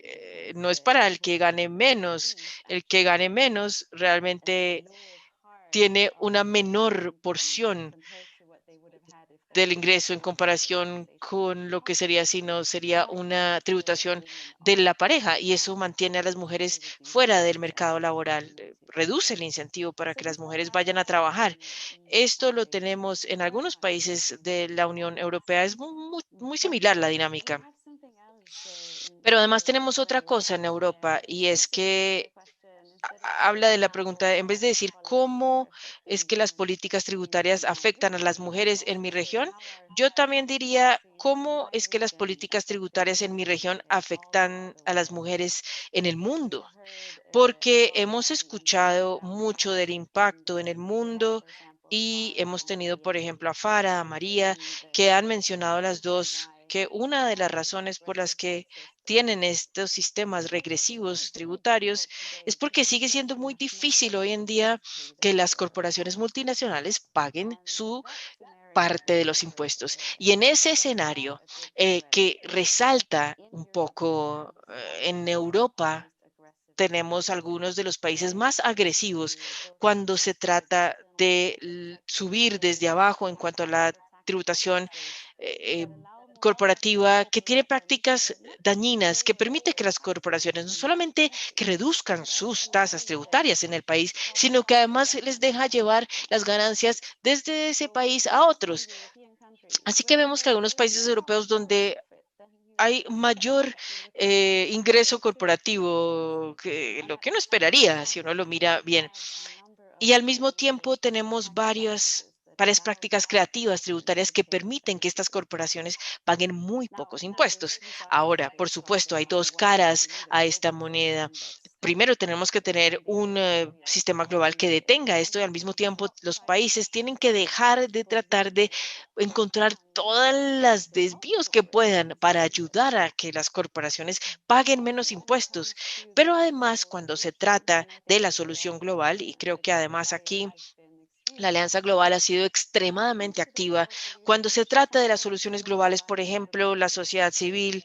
No es para el que gane menos. El que gane menos realmente tiene una menor porción del ingreso en comparación con lo que sería si no sería una tributación de la pareja, y eso mantiene a las mujeres fuera del mercado laboral, reduce el incentivo para que las mujeres vayan a trabajar. Esto lo tenemos en algunos países de la Unión Europea, es muy similar la dinámica. Pero además tenemos otra cosa en Europa, y es que habla de la pregunta, en vez de decir cómo es que las políticas tributarias afectan a las mujeres en mi región, yo también diría cómo es que las políticas tributarias en mi región afectan a las mujeres en el mundo, porque hemos escuchado mucho del impacto en el mundo y hemos tenido, por ejemplo, a Farah, a María, que han mencionado las dos que una de las razones por las que tienen estos sistemas regresivos tributarios es porque sigue siendo muy difícil hoy en día que las corporaciones multinacionales paguen su parte de los impuestos. Y en ese escenario que resalta un poco en Europa, tenemos algunos de los países más agresivos cuando se trata de subir desde abajo en cuanto a la tributación eh, eh, corporativa, que tiene prácticas dañinas, que permite que las corporaciones no solamente que reduzcan sus tasas tributarias en el país, sino que además les deja llevar las ganancias desde ese país a otros. Así que vemos que algunos países europeos donde hay mayor ingreso corporativo que lo que uno esperaría si uno lo mira bien. Y al mismo tiempo tenemos varias prácticas creativas tributarias que permiten que estas corporaciones paguen muy pocos impuestos. Ahora, por supuesto, hay dos caras a esta moneda. Primero, tenemos que tener un sistema global que detenga esto, y al mismo tiempo los países tienen que dejar de tratar de encontrar todas las desvíos que puedan para ayudar a que las corporaciones paguen menos impuestos. Pero además, cuando se trata de la solución global, y creo que además aquí la Alianza Global ha sido extremadamente activa, cuando se trata de las soluciones globales, por ejemplo, la sociedad civil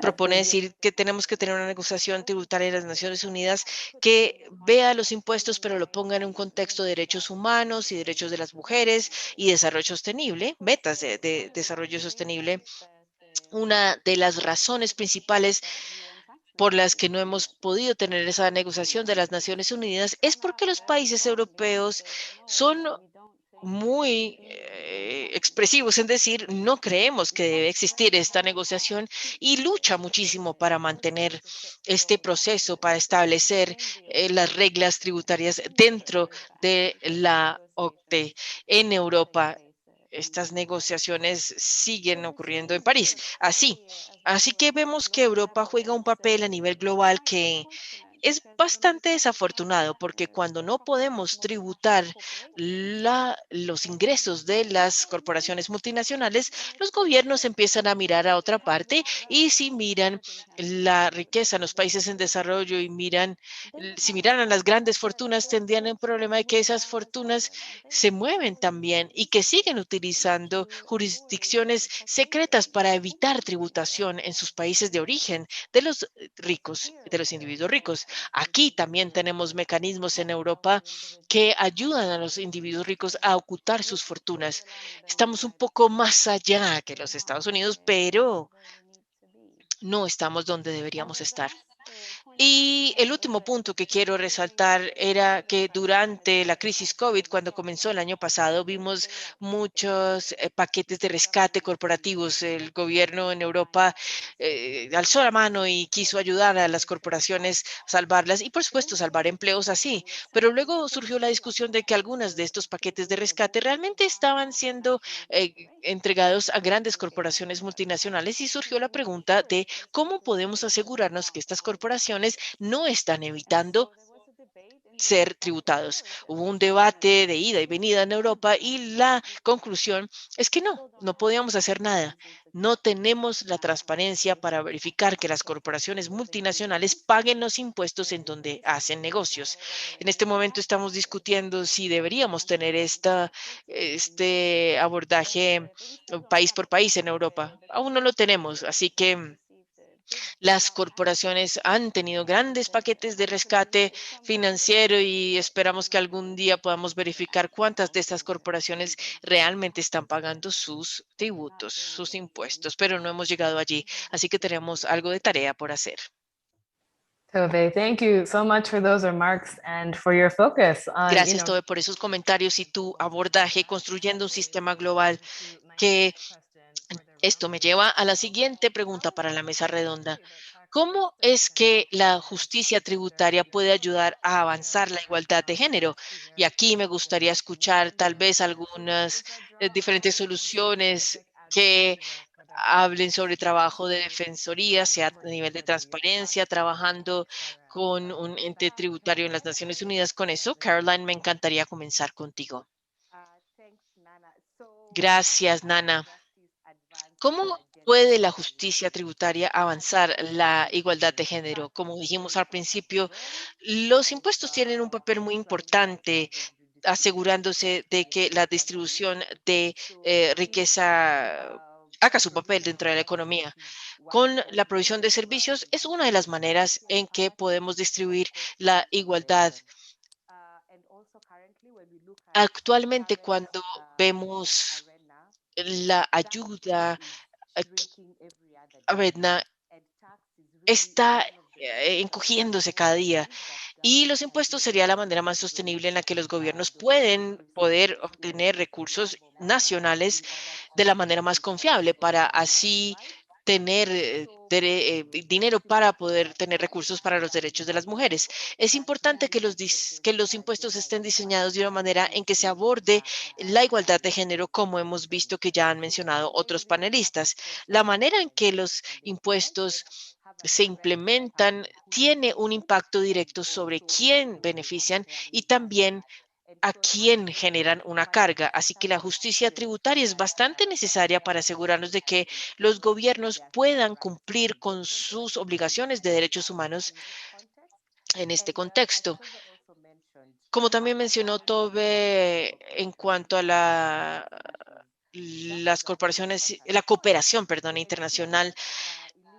propone decir que tenemos que tener una negociación tributaria de las Naciones Unidas que vea los impuestos, pero lo ponga en un contexto de derechos humanos y derechos de las mujeres y desarrollo sostenible, metas de desarrollo sostenible. Una de las razones principales por las que no hemos podido tener esa negociación de las Naciones Unidas es porque los países europeos son muy expresivos en decir, no creemos que debe existir esta negociación, y lucha muchísimo para mantener este proceso, para establecer las reglas tributarias dentro de la OCDE. En Europa, estas negociaciones siguen ocurriendo en París. Así que vemos que Europa juega un papel a nivel global que es bastante desafortunado porque cuando no podemos tributar los ingresos de las corporaciones multinacionales, los gobiernos empiezan a mirar a otra parte y si miran la riqueza en los países en desarrollo y si miraran las grandes fortunas, tendrían el problema de que esas fortunas se mueven también y que siguen utilizando jurisdicciones secretas para evitar tributación en sus países de origen de los ricos, de los individuos ricos. Aquí también tenemos mecanismos en Europa que ayudan a los individuos ricos a ocultar sus fortunas. Estamos un poco más allá que los Estados Unidos, pero no estamos donde deberíamos estar. Y el último punto que quiero resaltar era que durante la crisis COVID, cuando comenzó el año pasado, vimos muchos paquetes de rescate corporativos. El gobierno en Europa alzó la mano y quiso ayudar a las corporaciones a salvarlas y, por supuesto, salvar empleos así. Pero luego surgió la discusión de que algunos de estos paquetes de rescate realmente estaban siendo entregados a grandes corporaciones multinacionales y surgió la pregunta de cómo podemos asegurarnos que estas corporaciones no están evitando ser tributados. Hubo un debate de ida y venida en Europa y la conclusión es que no podíamos hacer nada. No tenemos la transparencia para verificar que las corporaciones multinacionales paguen los impuestos en donde hacen negocios. En este momento estamos discutiendo si deberíamos tener este abordaje país por país en Europa. Aún no lo tenemos, así que las corporaciones han tenido grandes paquetes de rescate financiero y esperamos que algún día podamos verificar cuántas de estas corporaciones realmente están pagando sus tributos, sus impuestos, pero no hemos llegado allí, así que tenemos algo de tarea por hacer. Tove, thank you so much for those remarks and for your focus on, Gracias, Tove, por esos comentarios y tu abordaje construyendo un sistema global que esto me lleva a la siguiente pregunta para la mesa redonda. ¿Cómo es que la justicia tributaria puede ayudar a avanzar la igualdad de género? Y aquí me gustaría escuchar tal vez algunas diferentes soluciones que hablen sobre trabajo de defensoría, sea a nivel de transparencia, trabajando con un ente tributario en las Naciones Unidas. Con eso, Caroline, me encantaría comenzar contigo. Gracias, Nana. ¿Cómo puede la justicia tributaria avanzar la igualdad de género? Como dijimos al principio, los impuestos tienen un papel muy importante asegurándose de que la distribución de riqueza haga su papel dentro de la economía. Con la provisión de servicios es una de las maneras en que podemos distribuir la igualdad. Actualmente, cuando vemos la ayuda a Redna está encogiéndose cada día y los impuestos sería la manera más sostenible en la que los gobiernos pueden poder obtener recursos nacionales de la manera más confiable para así tener dinero para poder tener recursos para los derechos de las mujeres. Es importante que que los impuestos estén diseñados de una manera en que se aborde la igualdad de género, como hemos visto que ya han mencionado otros panelistas. La manera en que los impuestos se implementan tiene un impacto directo sobre quién benefician y también a quién generan una carga. Así que la justicia tributaria es bastante necesaria para asegurarnos de que los gobiernos puedan cumplir con sus obligaciones de derechos humanos en este contexto. Como también mencionó Tove en cuanto a las corporaciones, la cooperación, perdón, internacional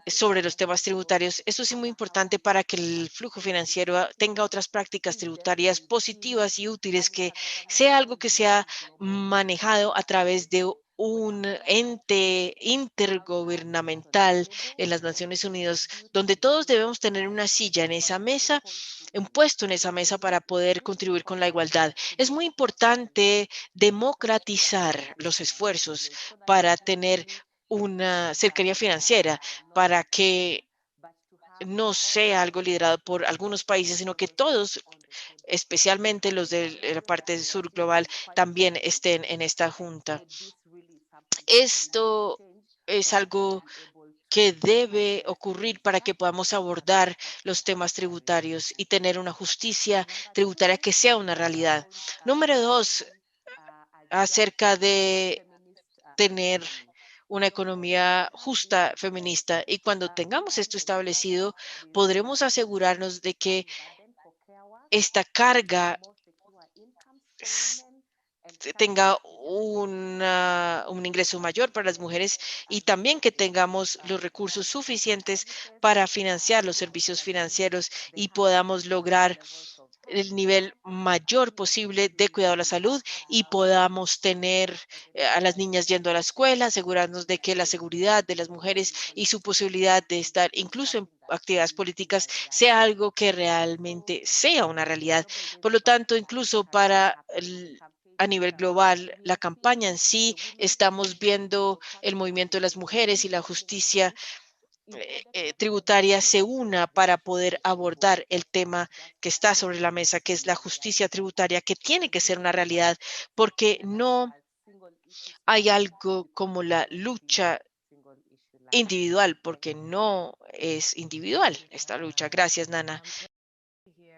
sobre los temas tributarios. Eso es muy importante para que el flujo financiero tenga otras prácticas tributarias positivas y útiles, que sea algo que sea manejado a través de un ente intergubernamental en las Naciones Unidas, donde todos debemos tener una silla en esa mesa, un puesto en esa mesa para poder contribuir con la igualdad. Es muy importante democratizar los esfuerzos para tener una cercanía financiera, para que no sea algo liderado por algunos países, sino que todos, especialmente los de la parte sur global, también estén en esta junta. Esto es algo que debe ocurrir para que podamos abordar los temas tributarios y tener una justicia tributaria que sea una realidad. Número dos, acerca de tener una economía justa, feminista. Y cuando tengamos esto establecido, podremos asegurarnos de que esta carga tenga un ingreso mayor para las mujeres y también que tengamos los recursos suficientes para financiar los servicios financieros y podamos lograr el nivel mayor posible de cuidado de la salud y podamos tener a las niñas yendo a la escuela, asegurarnos de que la seguridad de las mujeres y su posibilidad de estar incluso en actividades políticas sea algo que realmente sea una realidad. Por lo tanto, incluso a nivel global, la campaña en sí, estamos viendo el movimiento de las mujeres y la justicia tributaria se una para poder abordar el tema que está sobre la mesa, que es la justicia tributaria, que tiene que ser una realidad, porque no hay algo como la lucha individual, porque no es individual esta lucha. Gracias, Nana.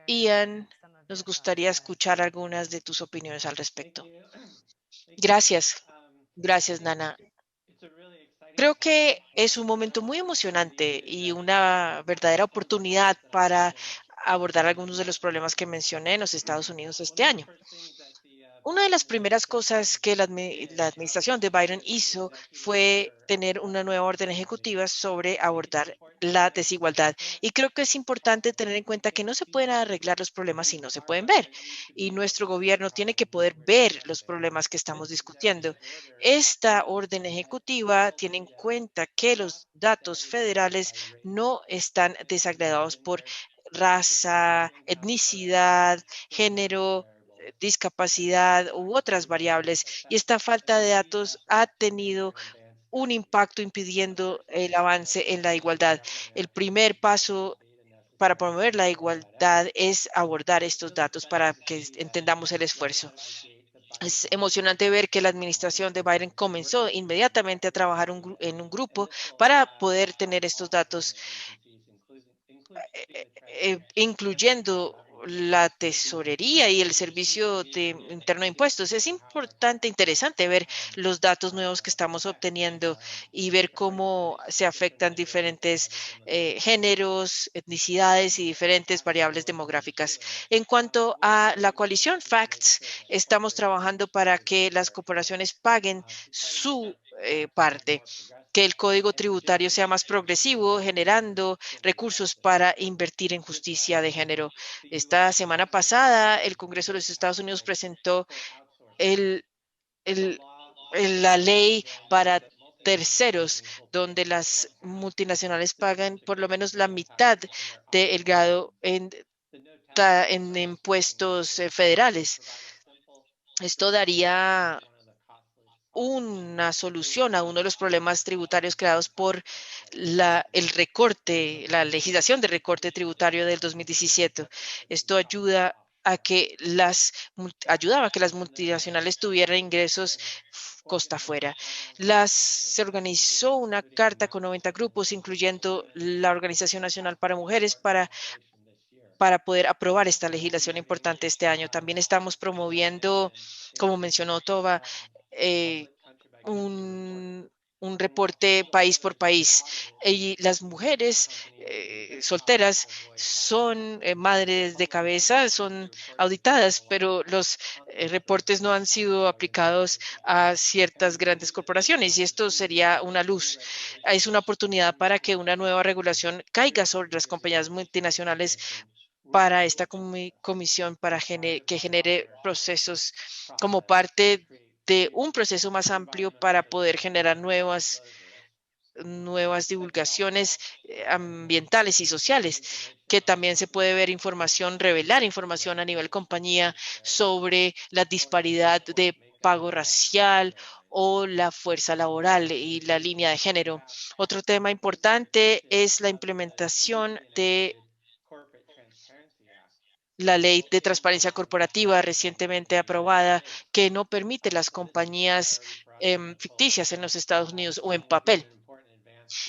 Ian, nos gustaría escuchar algunas de tus opiniones al respecto. Gracias. Gracias, Nana. Creo que es un momento muy emocionante y una verdadera oportunidad para abordar algunos de los problemas que mencioné en los Estados Unidos este año. Una de las primeras cosas que la administración de Biden hizo fue tener una nueva orden ejecutiva sobre abordar la desigualdad. Y creo que es importante tener en cuenta que no se pueden arreglar los problemas si no se pueden ver. Y nuestro gobierno tiene que poder ver los problemas que estamos discutiendo. Esta orden ejecutiva tiene en cuenta que los datos federales no están desagregados por raza, etnicidad, género, discapacidad u otras variables. Y esta falta de datos ha tenido un impacto impidiendo el avance en la igualdad. El primer paso para promover la igualdad es abordar estos datos para que entendamos el esfuerzo. Es emocionante ver que la administración de Biden comenzó inmediatamente a trabajar en un grupo para poder tener estos datos, incluyendo la tesorería y el servicio interno de impuestos. Es importante, interesante ver los datos nuevos que estamos obteniendo y ver cómo se afectan diferentes géneros, etnicidades y diferentes variables demográficas. En cuanto a la coalición FACTS, estamos trabajando para que las corporaciones paguen su parte, que el código tributario sea más progresivo, generando recursos para invertir en justicia de género. Esta semana pasada, el Congreso de los Estados Unidos presentó el, el- la ley para terceros, donde las multinacionales pagan por lo menos la mitad del grado en impuestos federales. Esto daría una solución a uno de los problemas tributarios creados por el recorte, la legislación de recorte tributario del 2017. Esto ayudaba a que las multinacionales tuvieran ingresos costa afuera. Se organizó una carta con 90 grupos, incluyendo la Organización Nacional para Mujeres, para poder aprobar esta legislación importante este año. También estamos promoviendo, como mencionó Tova, un, un reporte país por país. Y las mujeres solteras son madres de cabeza, son auditadas, pero los reportes no han sido aplicados a ciertas grandes corporaciones y esto sería una luz. Es una oportunidad para que una nueva regulación caiga sobre las compañías multinacionales para esta comisión para que genere procesos como parte de un proceso más amplio para poder generar nuevas divulgaciones ambientales y sociales, que también se puede ver información, revelar información a nivel compañía sobre la disparidad de pago racial o la fuerza laboral y la línea de género. Otro tema importante es la implementación de la ley de transparencia corporativa recientemente aprobada que no permite las compañías ficticias en los Estados Unidos o en papel.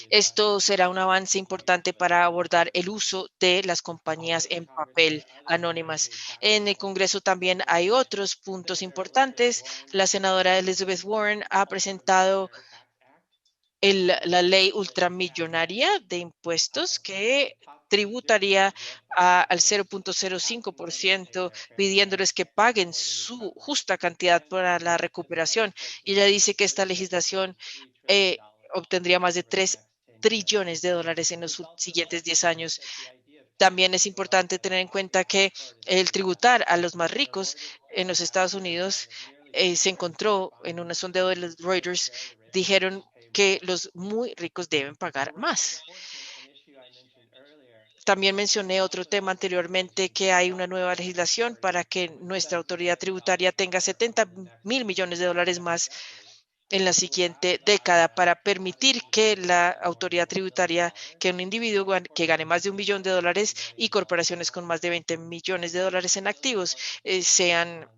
Esto será un avance importante para abordar el uso de las compañías en papel anónimas. En el Congreso también hay otros puntos importantes. La senadora Elizabeth Warren ha presentado la ley ultramillonaria de impuestos que tributaría al 0.05%, pidiéndoles que paguen su justa cantidad para la recuperación. Y ella dice que esta legislación obtendría más de 3 trillones de dólares en los siguientes 10 años. También es importante tener en cuenta que el tributar a los más ricos en los Estados Unidos se encontró en un sondeo de los Reuters, dijeron que los muy ricos deben pagar más. También mencioné otro tema anteriormente, que hay una nueva legislación para que nuestra autoridad tributaria tenga 70.000 millones de dólares más en la siguiente década para permitir que la autoridad tributaria, que un individuo que gane más de $1 billón y corporaciones con más de 20 millones de dólares en activos sean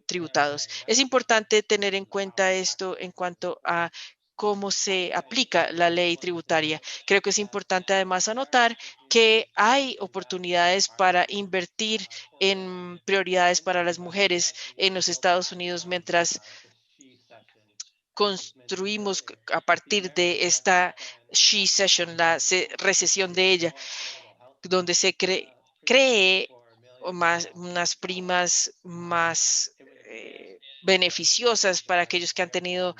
tributados. Es importante tener en cuenta esto en cuanto a cómo se aplica la ley tributaria. Creo que es importante además anotar que hay oportunidades para invertir en prioridades para las mujeres en los Estados Unidos mientras construimos a partir de esta She Session, la recesión de ella, donde se cree más, unas primas más beneficiosas para aquellos que han tenido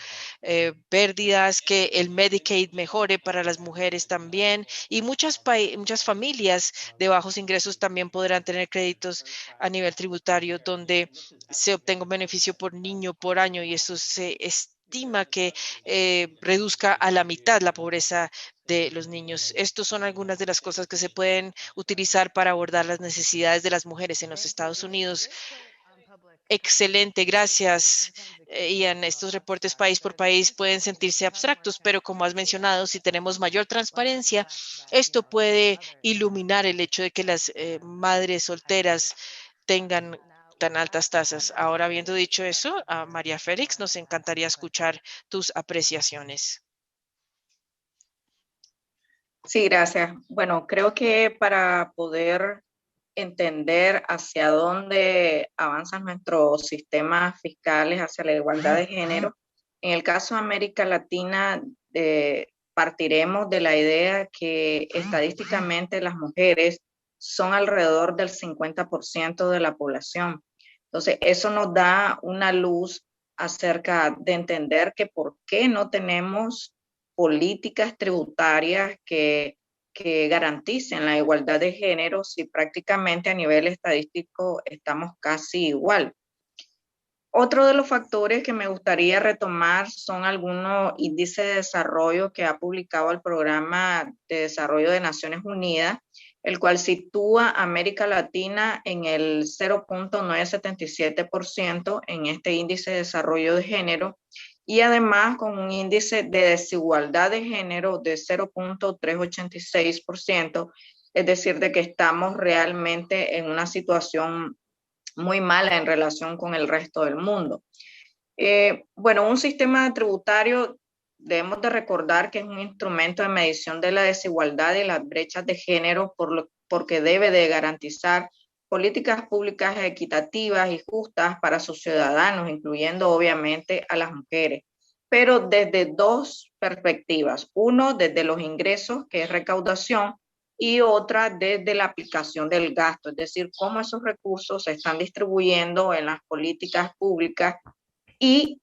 pérdidas, que el Medicaid mejore para las mujeres también, y muchas familias de bajos ingresos también podrán tener créditos a nivel tributario donde se obtenga un beneficio por niño por año, y eso se estima que reduzca a la mitad la pobreza de los niños. Estos son algunas de las cosas que se pueden utilizar para abordar las necesidades de las mujeres en los Estados Unidos. Excelente, gracias, Ian. Estos reportes país por país pueden sentirse abstractos, pero como has mencionado, si tenemos mayor transparencia, esto puede iluminar el hecho de que las madres solteras tengan tan altas tasas. Ahora, habiendo dicho eso, a María Félix, nos encantaría escuchar tus apreciaciones. Sí, gracias. Bueno, creo que para poder entender hacia dónde avanzan nuestros sistemas fiscales hacia la igualdad de género, en el caso de América Latina, partiremos de la idea que estadísticamente las mujeres son alrededor del 50% de la población. Entonces, eso nos da una luz acerca de entender que por qué no tenemos políticas tributarias que garanticen la igualdad de género si prácticamente a nivel estadístico estamos casi igual. Otro de los factores que me gustaría retomar son algunos índices de desarrollo que ha publicado el Programa de Desarrollo de Naciones Unidas, el cual sitúa a América Latina en el 0.977% en este índice de desarrollo de género, y además con un índice de desigualdad de género de 0.386%, es decir, de que estamos realmente en una situación muy mala en relación con el resto del mundo. Bueno, un sistema tributario, debemos de recordar que es un instrumento de medición de la desigualdad y las brechas de género, porque debe de garantizar políticas públicas equitativas y justas para sus ciudadanos, incluyendo obviamente a las mujeres, pero desde dos perspectivas. Uno, desde los ingresos, que es recaudación, y otra desde la aplicación del gasto, es decir, cómo esos recursos se están distribuyendo en las políticas públicas, y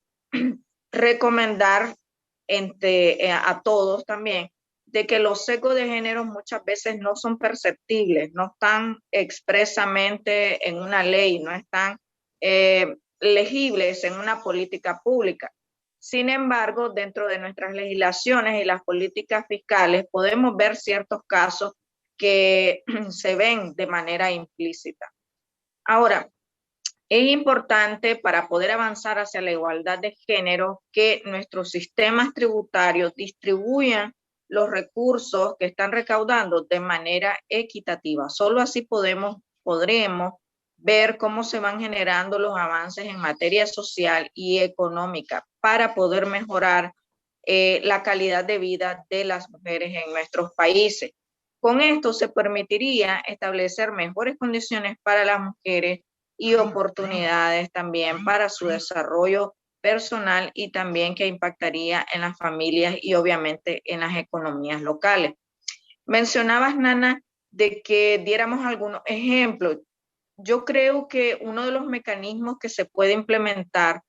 recomendar a todos también de que los sesgos de género muchas veces no son perceptibles, no están expresamente en una ley, no están legibles en una política pública. Sin embargo, dentro de nuestras legislaciones y las políticas fiscales podemos ver ciertos casos que se ven de manera implícita. Ahora, es importante para poder avanzar hacia la igualdad de género que nuestros sistemas tributarios distribuyan los recursos que están recaudando de manera equitativa. Solo así podremos ver cómo se van generando los avances en materia social y económica para poder mejorar la calidad de vida de las mujeres en nuestros países. Con esto se permitiría establecer mejores condiciones para las mujeres y oportunidades también para su desarrollo personal y también que impactaría en las familias y obviamente en las economías locales. Mencionabas, Nana, de que diéramos algunos ejemplos. Yo creo que uno de los mecanismos que se puede implementar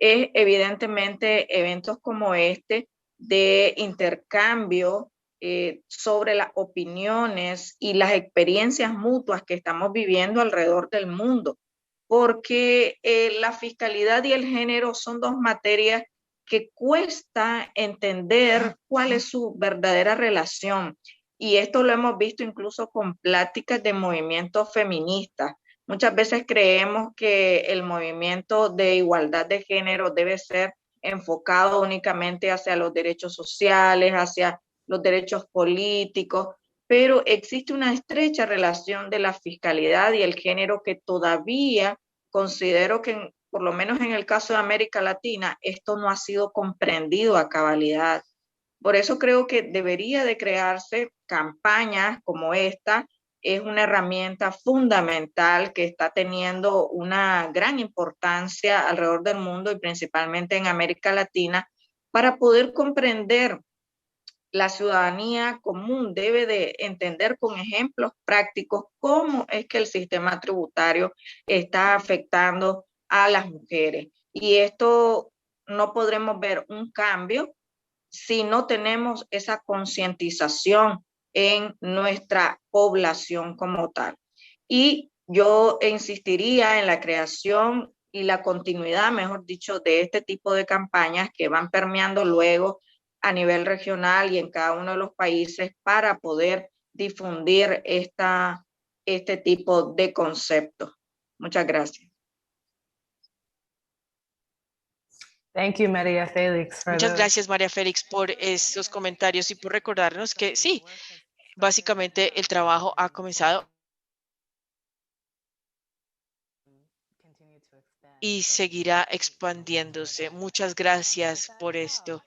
es evidentemente eventos como este de intercambio sobre las opiniones y las experiencias mutuas que estamos viviendo alrededor del mundo, porque la fiscalidad y el género son dos materias que cuesta entender cuál es su verdadera relación. Y esto lo hemos visto incluso con pláticas de movimientos feministas. Muchas veces creemos que el movimiento de igualdad de género debe ser enfocado únicamente hacia los derechos sociales, hacia los derechos políticos, pero existe una estrecha relación de la fiscalidad y el género que todavía considero que, por lo menos en el caso de América Latina, esto no ha sido comprendido a cabalidad. Por eso creo que debería de crearse campañas como esta. Es una herramienta fundamental que está teniendo una gran importancia alrededor del mundo y principalmente en América Latina para poder comprender. La ciudadanía común debe de entender con ejemplos prácticos cómo es que el sistema tributario está afectando a las mujeres. Y esto no podremos ver un cambio si no tenemos esa concientización en nuestra población como tal. Y yo insistiría en la creación y la continuidad, mejor dicho, de este tipo de campañas que van permeando luego a nivel regional y en cada uno de los países para poder difundir este tipo de conceptos. Muchas gracias. Thank you, Maria Felix, for Muchas those. gracias, María Félix, por estos comentarios y por recordarnos que sí, básicamente el trabajo ha comenzado y seguirá expandiéndose. Muchas gracias por esto.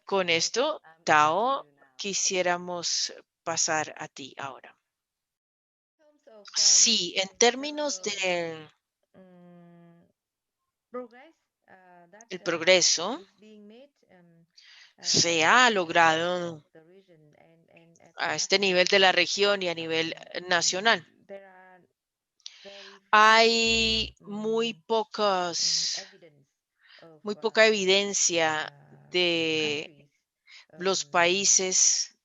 Con esto, Tao, quisiéramos pasar a ti ahora. Sí, en términos de el progreso, se ha logrado a este nivel de la región y a nivel nacional. Hay muy poca evidencia de los países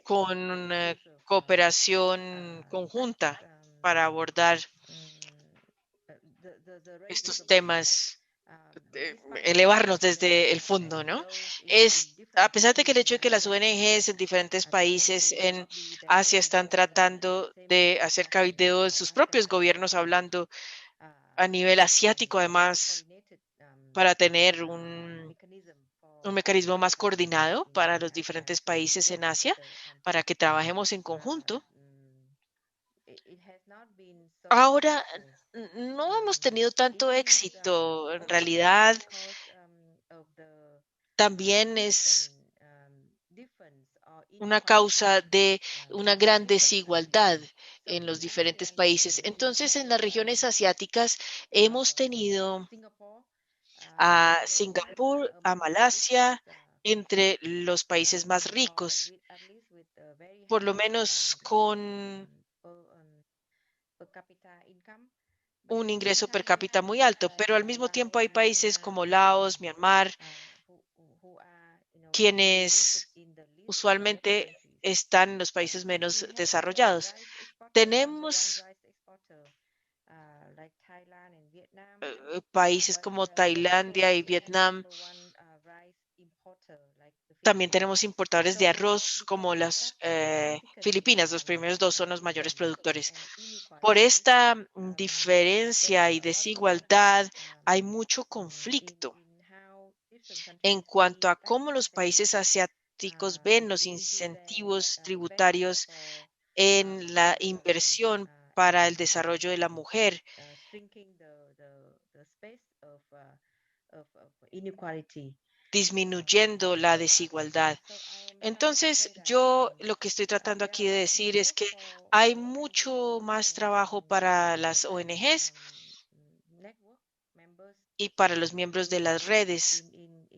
con una cooperación conjunta para abordar estos temas, elevarnos desde el fondo, ¿no? A pesar de que el hecho de que las ONGs en diferentes países en Asia están tratando de hacer cabildeo de sus propios gobiernos, hablando a nivel asiático, además, para tener un mecanismo más coordinado para los diferentes países en Asia, para que trabajemos en conjunto. Ahora, no hemos tenido tanto éxito. En realidad, también es una causa de una gran desigualdad en los diferentes países. Entonces, en las regiones asiáticas hemos tenido a Singapur, a Malasia, entre los países más ricos, por lo menos con un ingreso per cápita muy alto, pero al mismo tiempo hay países como Laos, Myanmar, quienes usualmente están en los países menos desarrollados. Tenemos países como Tailandia y Vietnam. También tenemos importadores de arroz como las Filipinas. Los primeros dos son los mayores productores. Por esta diferencia y desigualdad hay mucho conflicto en cuanto a cómo los países asiáticos ven los incentivos tributarios en la inversión para el desarrollo de la mujer. inequality. disminuyendo la desigualdad. Entonces, yo lo que estoy tratando aquí de decir es que hay mucho más trabajo para las ONGs y para los miembros de las redes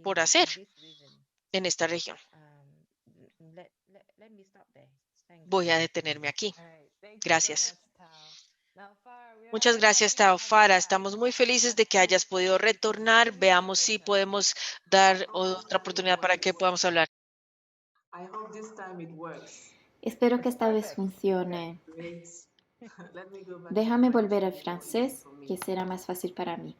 por hacer en esta región. Voy a detenerme aquí. Gracias. Muchas gracias, Taofara. Estamos muy felices de que hayas podido retornar. Veamos si podemos dar otra oportunidad para que podamos hablar. Espero que esta vez funcione. Déjame volver al francés, que será más fácil para mí.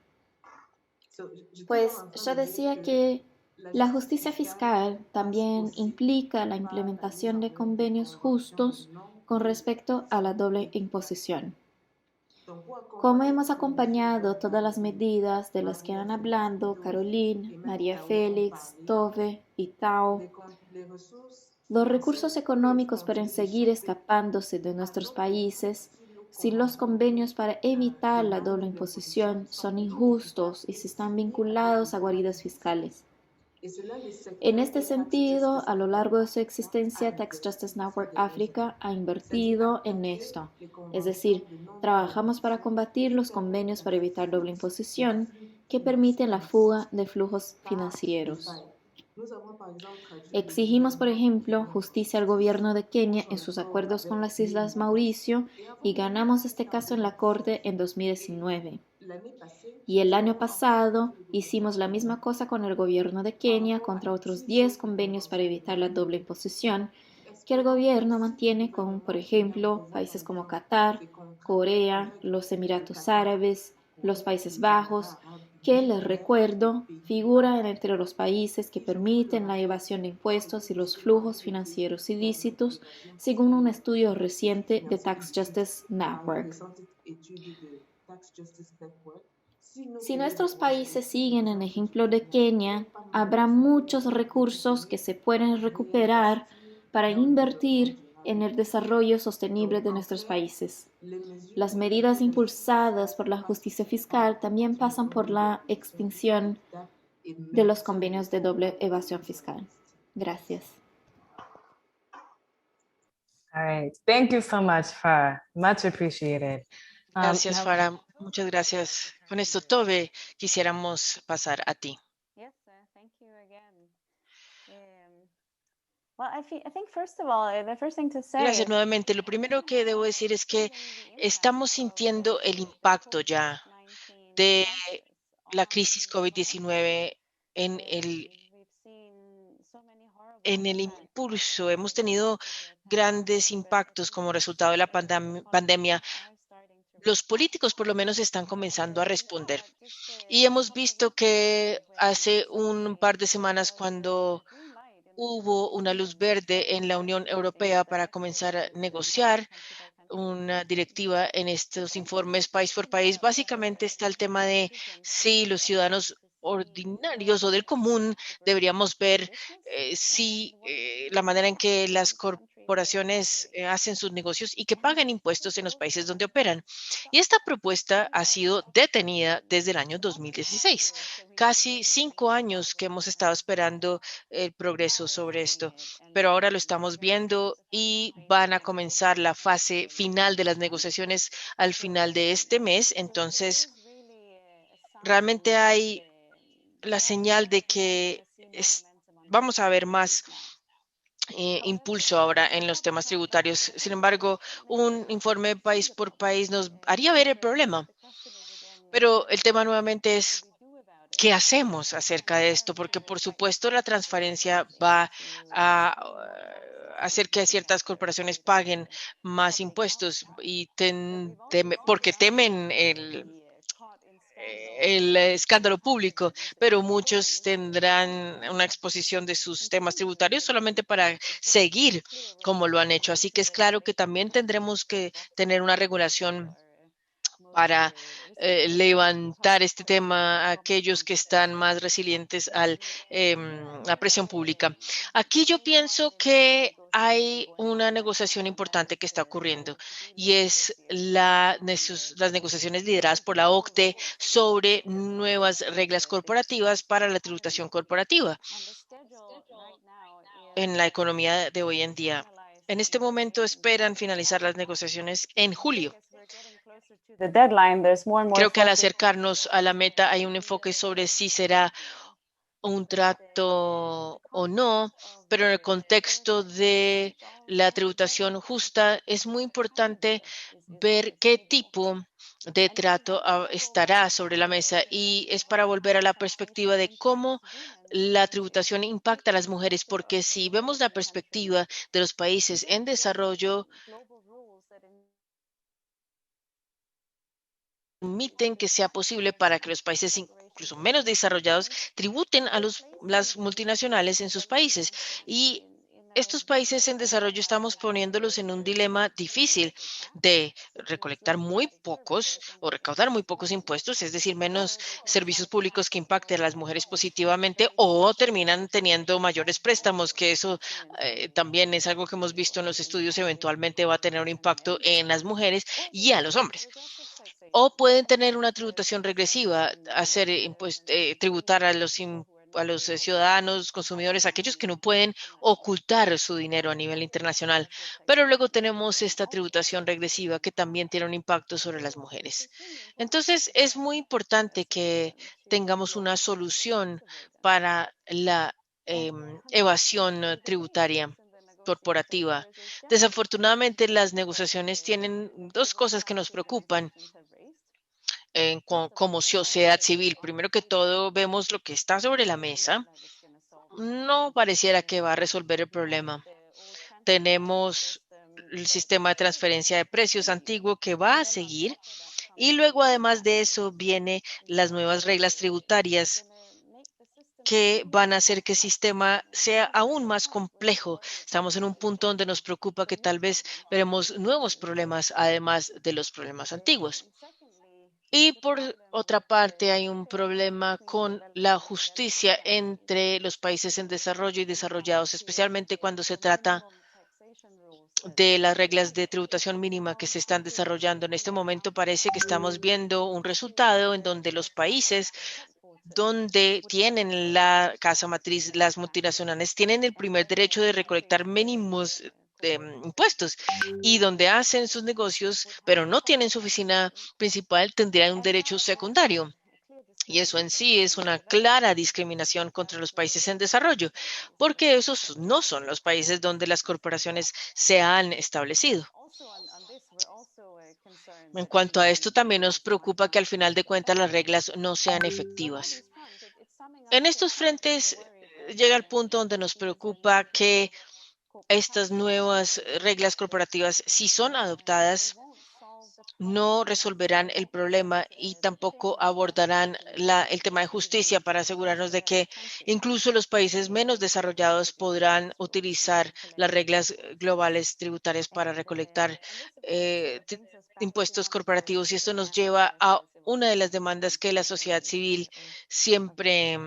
Pues yo decía que la justicia fiscal también implica la implementación de convenios justos con respecto a la doble imposición. Como hemos acompañado todas las medidas de las que han hablado Caroline, María Félix, Tove y Tao, los recursos económicos pueden seguir escapándose de nuestros países si los convenios para evitar la doble imposición son injustos y si están vinculados a guaridas fiscales. En este sentido, a lo largo de su existencia, Tax Justice Network Africa ha invertido en esto. Es decir, trabajamos para combatir los convenios para evitar doble imposición que permiten la fuga de flujos financieros. Exigimos, por ejemplo, justicia al gobierno de Kenia en sus acuerdos con las Islas Mauricio y ganamos este caso en la Corte en 2019. Y el año pasado hicimos la misma cosa con el gobierno de Kenia contra otros 10 convenios para evitar la doble imposición que el gobierno mantiene con, por ejemplo, países como Qatar, Corea, los Emiratos Árabes, los Países Bajos, que, les recuerdo, figuran entre los países que permiten la evasión de impuestos y los flujos financieros ilícitos, según un estudio reciente de Tax Justice Network. Si nuestros países siguen el ejemplo de Kenia, habrá muchos recursos que se pueden recuperar para invertir en el desarrollo sostenible de nuestros países. Las medidas impulsadas por la justicia fiscal también pasan por la extinción de los convenios de doble evasión fiscal. Gracias. All right. Thank you so much, Farah. Much appreciated. Gracias, Farah. Muchas gracias. Con esto, Tove, quisiéramos pasar a ti. Yes, thank you again. Well, I think first of all, the first thing to say. Gracias nuevamente. Lo primero que debo decir es que estamos sintiendo el impacto ya de la crisis COVID-19 en el impulso. Hemos tenido grandes impactos como resultado de la pandemia. Los políticos por lo menos están comenzando a responder. Y hemos visto que hace un par de semanas cuando hubo una luz verde en la Unión Europea para comenzar a negociar una directiva en estos informes país por país, básicamente está el tema de si los ciudadanos ordinarios o del común deberíamos ver si la manera en que las corporaciones hacen sus negocios y que paguen impuestos en los países donde operan. Y esta propuesta ha sido detenida desde el año 2016. Casi 5 años que hemos estado esperando el progreso sobre esto, pero ahora lo estamos viendo y van a comenzar la fase final de las negociaciones al final de este mes. Entonces, realmente hay la señal de que vamos a ver más impulso ahora en los temas tributarios. Sin embargo, un informe país por país nos haría ver el problema. Pero el tema nuevamente es, ¿qué hacemos acerca de esto? Porque, por supuesto, la transparencia va a hacer que ciertas corporaciones paguen más impuestos y porque temen el escándalo público, pero muchos tendrán una exposición de sus temas tributarios solamente para seguir como lo han hecho. Así que es claro que también tendremos que tener una regulación para levantar este tema a aquellos que están más resilientes a la presión pública. Aquí yo pienso que hay una negociación importante que está ocurriendo y es las negociaciones lideradas por la OCDE sobre nuevas reglas corporativas para la tributación corporativa en la economía de hoy en día. En este momento esperan finalizar las negociaciones en julio. Creo que al acercarnos a la meta hay un enfoque sobre si será un trato o no, pero en el contexto de la tributación justa es muy importante ver qué tipo de trato estará sobre la mesa y es para volver a la perspectiva de cómo la tributación impacta a las mujeres, porque si vemos la perspectiva de los países en desarrollo, permiten que sea posible para que los países incluso menos desarrollados tributen a las multinacionales en sus países. Y estos países en desarrollo estamos poniéndolos en un dilema difícil de recolectar muy pocos o recaudar muy pocos impuestos, es decir, menos servicios públicos que impacten a las mujeres positivamente o terminan teniendo mayores préstamos, que eso también es algo que hemos visto en los estudios, eventualmente va a tener un impacto en las mujeres y a los hombres. O pueden tener una tributación regresiva, hacer tributar a los ciudadanos, consumidores, aquellos que no pueden ocultar su dinero a nivel internacional. Pero luego tenemos esta tributación regresiva que también tiene un impacto sobre las mujeres. Entonces, es muy importante que tengamos una solución para la evasión tributaria corporativa. Desafortunadamente, las negociaciones tienen dos cosas que nos preocupan como sociedad civil. Primero que todo, vemos lo que está sobre la mesa. No pareciera que va a resolver el problema. Tenemos el sistema de transferencia de precios antiguo que va a seguir. Y luego, además de eso, vienen las nuevas reglas tributarias que van a hacer que el sistema sea aún más complejo. Estamos en un punto donde nos preocupa que tal vez veremos nuevos problemas, además de los problemas antiguos. Y por otra parte, hay un problema con la justicia entre los países en desarrollo y desarrollados, especialmente cuando se trata de las reglas de tributación mínima que se están desarrollando. En este momento parece que estamos viendo un resultado en donde los países donde tienen la casa matriz, las multinacionales tienen el primer derecho de recolectar mínimos de impuestos y donde hacen sus negocios, pero no tienen su oficina principal, tendrían un derecho secundario. Y eso en sí es una clara discriminación contra los países en desarrollo, porque esos no son los países donde las corporaciones se han establecido. En cuanto a esto, también nos preocupa que al final de cuentas las reglas no sean efectivas. En estos frentes llega el punto donde nos preocupa que estas nuevas reglas corporativas, si son adoptadas, no resolverán el problema y tampoco abordarán el tema de justicia para asegurarnos de que incluso los países menos desarrollados podrán utilizar las reglas globales tributarias para recolectar impuestos corporativos. Y esto nos lleva a una de las demandas que la sociedad civil siempre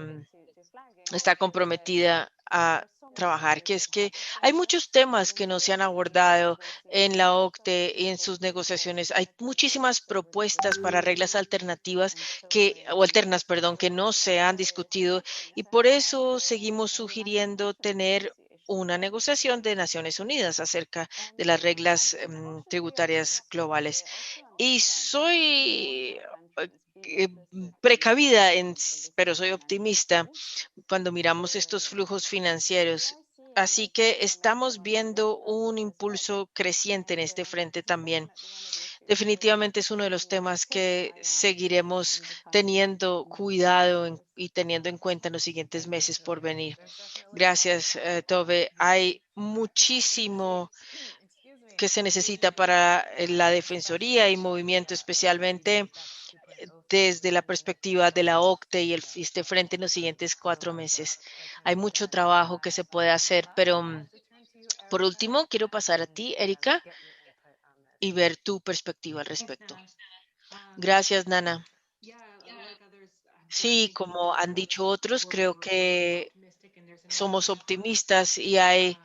está comprometida a trabajar, que es que hay muchos temas que no se han abordado en la OCDE y en sus negociaciones. Hay muchísimas propuestas para reglas alternativas alternas, perdón, que no se han discutido y por eso seguimos sugiriendo tener una negociación de Naciones Unidas acerca de las reglas tributarias globales. Y soy precavida, pero soy optimista cuando miramos estos flujos financieros. Así que estamos viendo un impulso creciente en este frente también. Definitivamente es uno de los temas que seguiremos teniendo cuidado y teniendo en cuenta en los siguientes meses por venir. Gracias, Tove. Hay muchísimo que se necesita para la defensoría y movimiento, especialmente desde la perspectiva de la OCDE y este frente en los siguientes 4 meses. Hay mucho trabajo que se puede hacer, pero por último, quiero pasar a ti, Erika, y ver tu perspectiva al respecto. Gracias, Nana. Sí, como han dicho otros, creo que somos optimistas y hay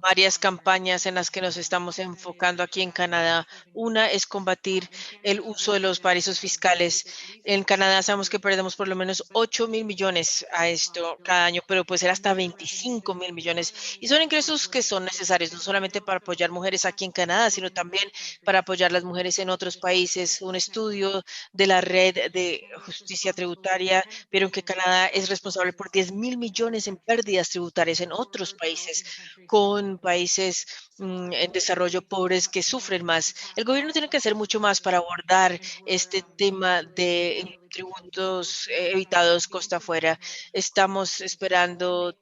varias campañas en las que nos estamos enfocando aquí en Canadá. Una es combatir el uso de los paraísos fiscales. En Canadá sabemos que perdemos por lo menos 8.000 millones a esto cada año, pero puede ser hasta 25.000 millones. Y son ingresos que son necesarios no solamente para apoyar mujeres aquí en Canadá, sino también para apoyar las mujeres en otros países. Un estudio de la Red de Justicia Tributaria vieron que Canadá es responsable por 10.000 millones en pérdidas tributarias en otros países, con países en desarrollo pobres que sufren más. El gobierno tiene que hacer mucho más para abordar este tema de tributos evitados costa afuera. Estamos esperando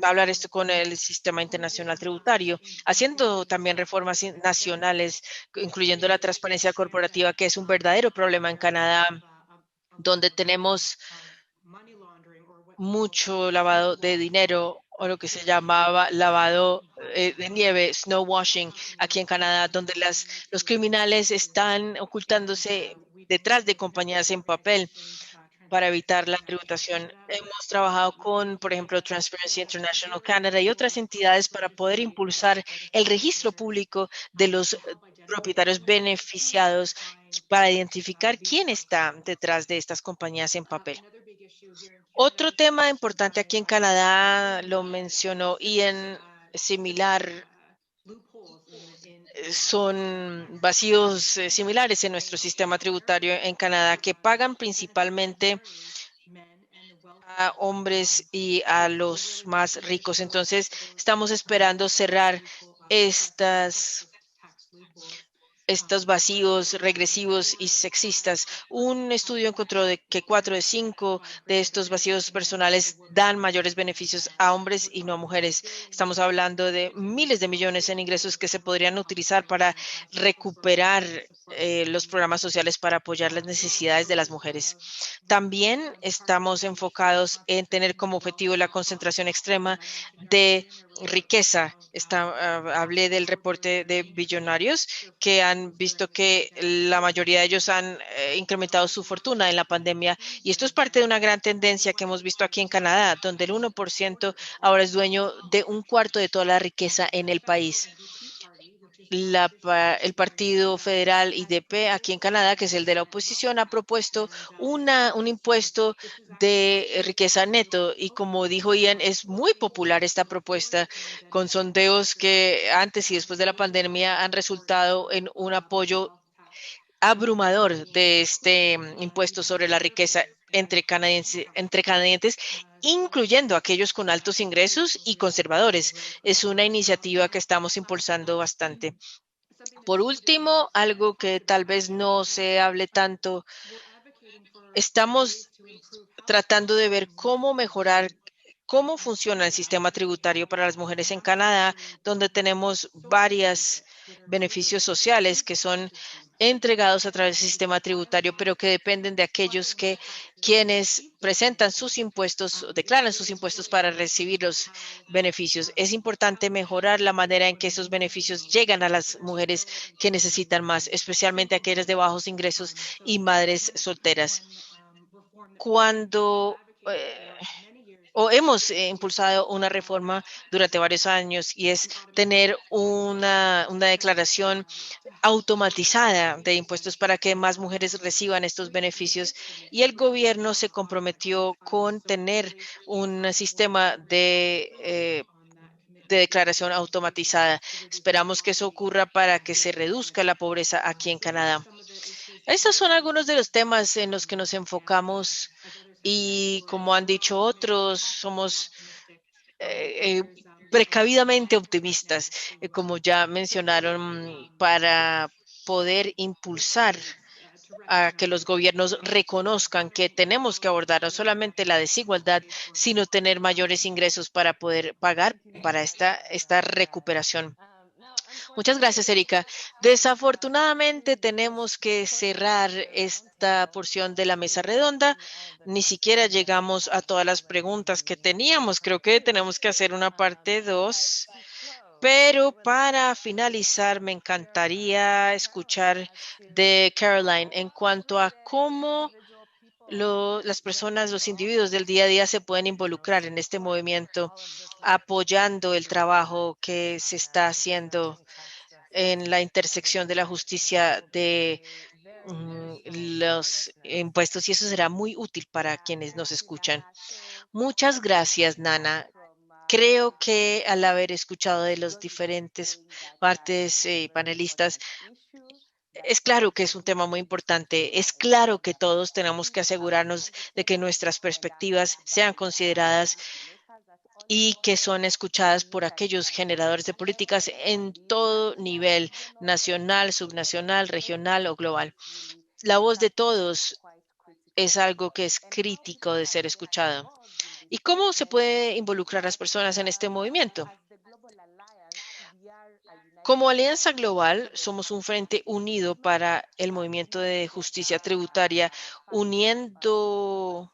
hablar esto con el sistema internacional tributario, haciendo también reformas nacionales, incluyendo la transparencia corporativa, que es un verdadero problema en Canadá, donde tenemos mucho lavado de dinero o lo que se llamaba lavado de nieve, snow washing, aquí en Canadá, donde los criminales están ocultándose detrás de compañías en papel para evitar la tributación. Hemos trabajado con, por ejemplo, Transparency International Canada y otras entidades para poder impulsar el registro público de los propietarios beneficiados para identificar quién está detrás de estas compañías en papel. Otro tema importante aquí en Canadá, lo mencionó Ian, similar, son vacíos similares en nuestro sistema tributario en Canadá que pagan principalmente a hombres y a los más ricos. Entonces, estamos esperando cerrar estos vacíos regresivos y sexistas. Un estudio encontró que 4 de 5 de estos vacíos personales dan mayores beneficios a hombres y no a mujeres. Estamos hablando de miles de millones en ingresos que se podrían utilizar para recuperar los programas sociales para apoyar las necesidades de las mujeres. También estamos enfocados en tener como objetivo la concentración extrema de riqueza. Hablé del reporte de billonarios que han visto que la mayoría de ellos han incrementado su fortuna en la pandemia. Y esto es parte de una gran tendencia que hemos visto aquí en Canadá, donde el 1% ahora es dueño de un cuarto de toda la riqueza en el país. El Partido Federal IDP aquí en Canadá, que es el de la oposición, ha propuesto un impuesto de riqueza neto y como dijo Ian, es muy popular esta propuesta con sondeos que antes y después de la pandemia han resultado en un apoyo abrumador de este impuesto sobre la riqueza entre canadienses, incluyendo aquellos con altos ingresos y conservadores. Es una iniciativa que estamos impulsando bastante. Por último, algo que tal vez no se hable tanto, estamos tratando de ver cómo mejorar cómo funciona el sistema tributario para las mujeres en Canadá, donde tenemos varios beneficios sociales que son entregados a través del sistema tributario, pero que dependen de aquellos quienes presentan sus impuestos, declaran sus impuestos para recibir los beneficios. Es importante mejorar la manera en que esos beneficios llegan a las mujeres que necesitan más, especialmente aquellas de bajos ingresos y madres solteras. Cuando hemos impulsado una reforma durante varios años y es tener una declaración automatizada de impuestos para que más mujeres reciban estos beneficios y el gobierno se comprometió con tener un sistema de declaración automatizada. Esperamos que eso ocurra para que se reduzca la pobreza aquí en Canadá. Estos son algunos de los temas en los que nos enfocamos y como han dicho otros, somos precavidamente optimistas, como ya mencionaron, para poder impulsar a que los gobiernos reconozcan que tenemos que abordar no solamente la desigualdad, sino tener mayores ingresos para poder pagar para esta recuperación. Muchas gracias, Erika. Desafortunadamente tenemos que cerrar esta porción de la mesa redonda. Ni siquiera llegamos a todas las preguntas que teníamos. Creo que tenemos que hacer una parte 2. Pero para finalizar, me encantaría escuchar de Caroline en cuanto a cómo las personas, los individuos del día a día se pueden involucrar en este movimiento, apoyando el trabajo que se está haciendo en la intersección de la justicia de los impuestos, y eso será muy útil para quienes nos escuchan. Muchas gracias, Nana. Creo que al haber escuchado de los diferentes partes panelistas, es claro que es un tema muy importante. Es claro que todos tenemos que asegurarnos de que nuestras perspectivas sean consideradas y que son escuchadas por aquellos generadores de políticas en todo nivel, nacional, subnacional, regional o global. La voz de todos es algo que es crítico de ser escuchado. ¿Y cómo se puede involucrar a las personas en este movimiento? Como Alianza Global, somos un frente unido para el movimiento de justicia tributaria, uniendo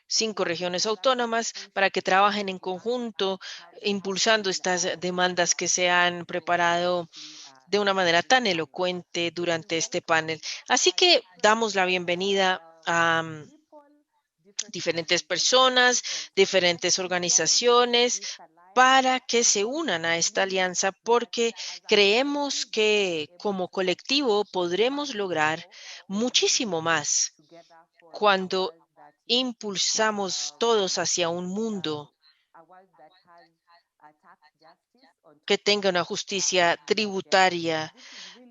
5 regiones autónomas para que trabajen en conjunto, impulsando estas demandas que se han preparado de una manera tan elocuente durante este panel. Así que damos la bienvenida a diferentes personas, diferentes organizaciones, para que se unan a esta alianza, porque creemos que como colectivo podremos lograr muchísimo más cuando impulsamos todos hacia un mundo que tenga una justicia tributaria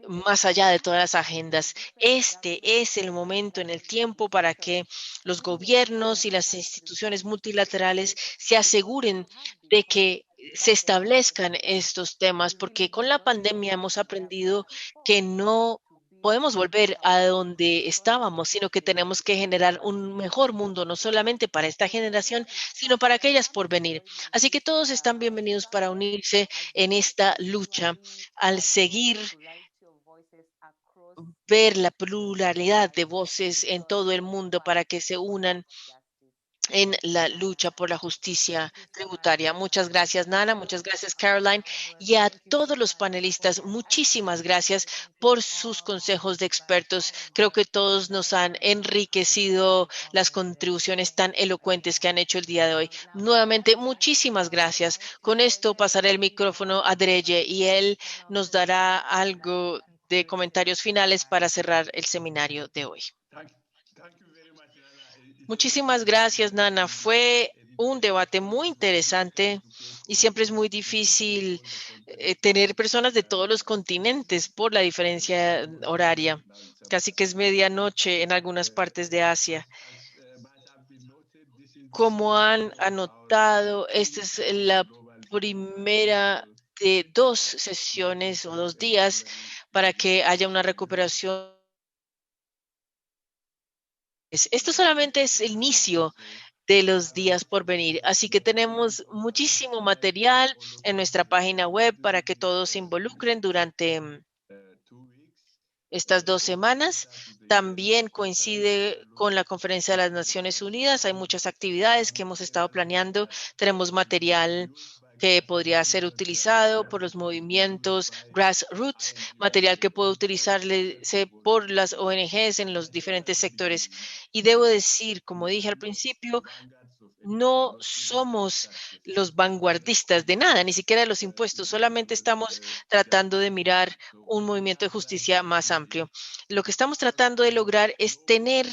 más allá de todas las agendas. Este es el momento en el tiempo para que los gobiernos y las instituciones multilaterales se aseguren de que se establezcan estos temas, porque con la pandemia hemos aprendido que no podemos volver a donde estábamos, sino que tenemos que generar un mejor mundo, no solamente para esta generación, sino para aquellas por venir. Así que todos están bienvenidos para unirse en esta lucha al seguir ver la pluralidad de voces en todo el mundo para que se unan en la lucha por la justicia tributaria. Muchas gracias, Nana. Muchas gracias, Caroline. Y a todos los panelistas, muchísimas gracias por sus consejos de expertos. Creo que todos nos han enriquecido las contribuciones tan elocuentes que han hecho el día de hoy. Nuevamente, muchísimas gracias. Con esto pasaré el micrófono a Dreye y él nos dará algo de comentarios finales para cerrar el seminario de hoy. Muchísimas gracias, Nana. Fue un debate muy interesante y siempre es muy difícil tener personas de todos los continentes por la diferencia horaria. Casi que es medianoche en algunas partes de Asia. Como han anotado, esta es la primera de 2 sesiones o 2 días para que haya una recuperación. Esto solamente es el inicio de los días por venir. Así que tenemos muchísimo material en nuestra página web para que todos se involucren durante estas 2 semanas. También coincide con la Conferencia de las Naciones Unidas. Hay muchas actividades que hemos estado planeando. Tenemos material que podría ser utilizado por los movimientos grassroots, material que puede utilizarse por las ONGs en los diferentes sectores. Y debo decir, como dije al principio, no somos los vanguardistas de nada, ni siquiera de los impuestos, solamente estamos tratando de mirar un movimiento de justicia más amplio. Lo que estamos tratando de lograr es tener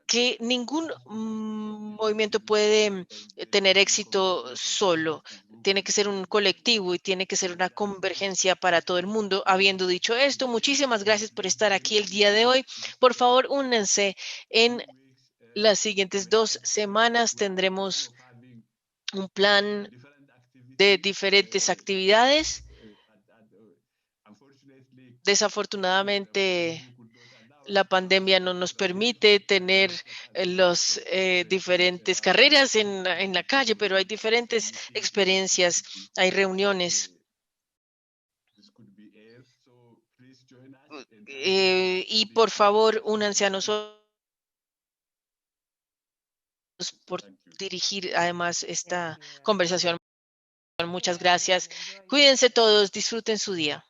que ningún movimiento puede tener éxito solo. Tiene que ser un colectivo y tiene que ser una convergencia para todo el mundo. Habiendo dicho esto, muchísimas gracias por estar aquí el día de hoy. Por favor, únanse en las siguientes 2 semanas. Tendremos un plan de diferentes actividades. Desafortunadamente, la pandemia no nos permite tener las diferentes carreras en la calle, pero hay diferentes experiencias, hay reuniones. Y por favor, únanse a nosotros por dirigir además esta conversación. Muchas gracias. Cuídense todos, disfruten su día.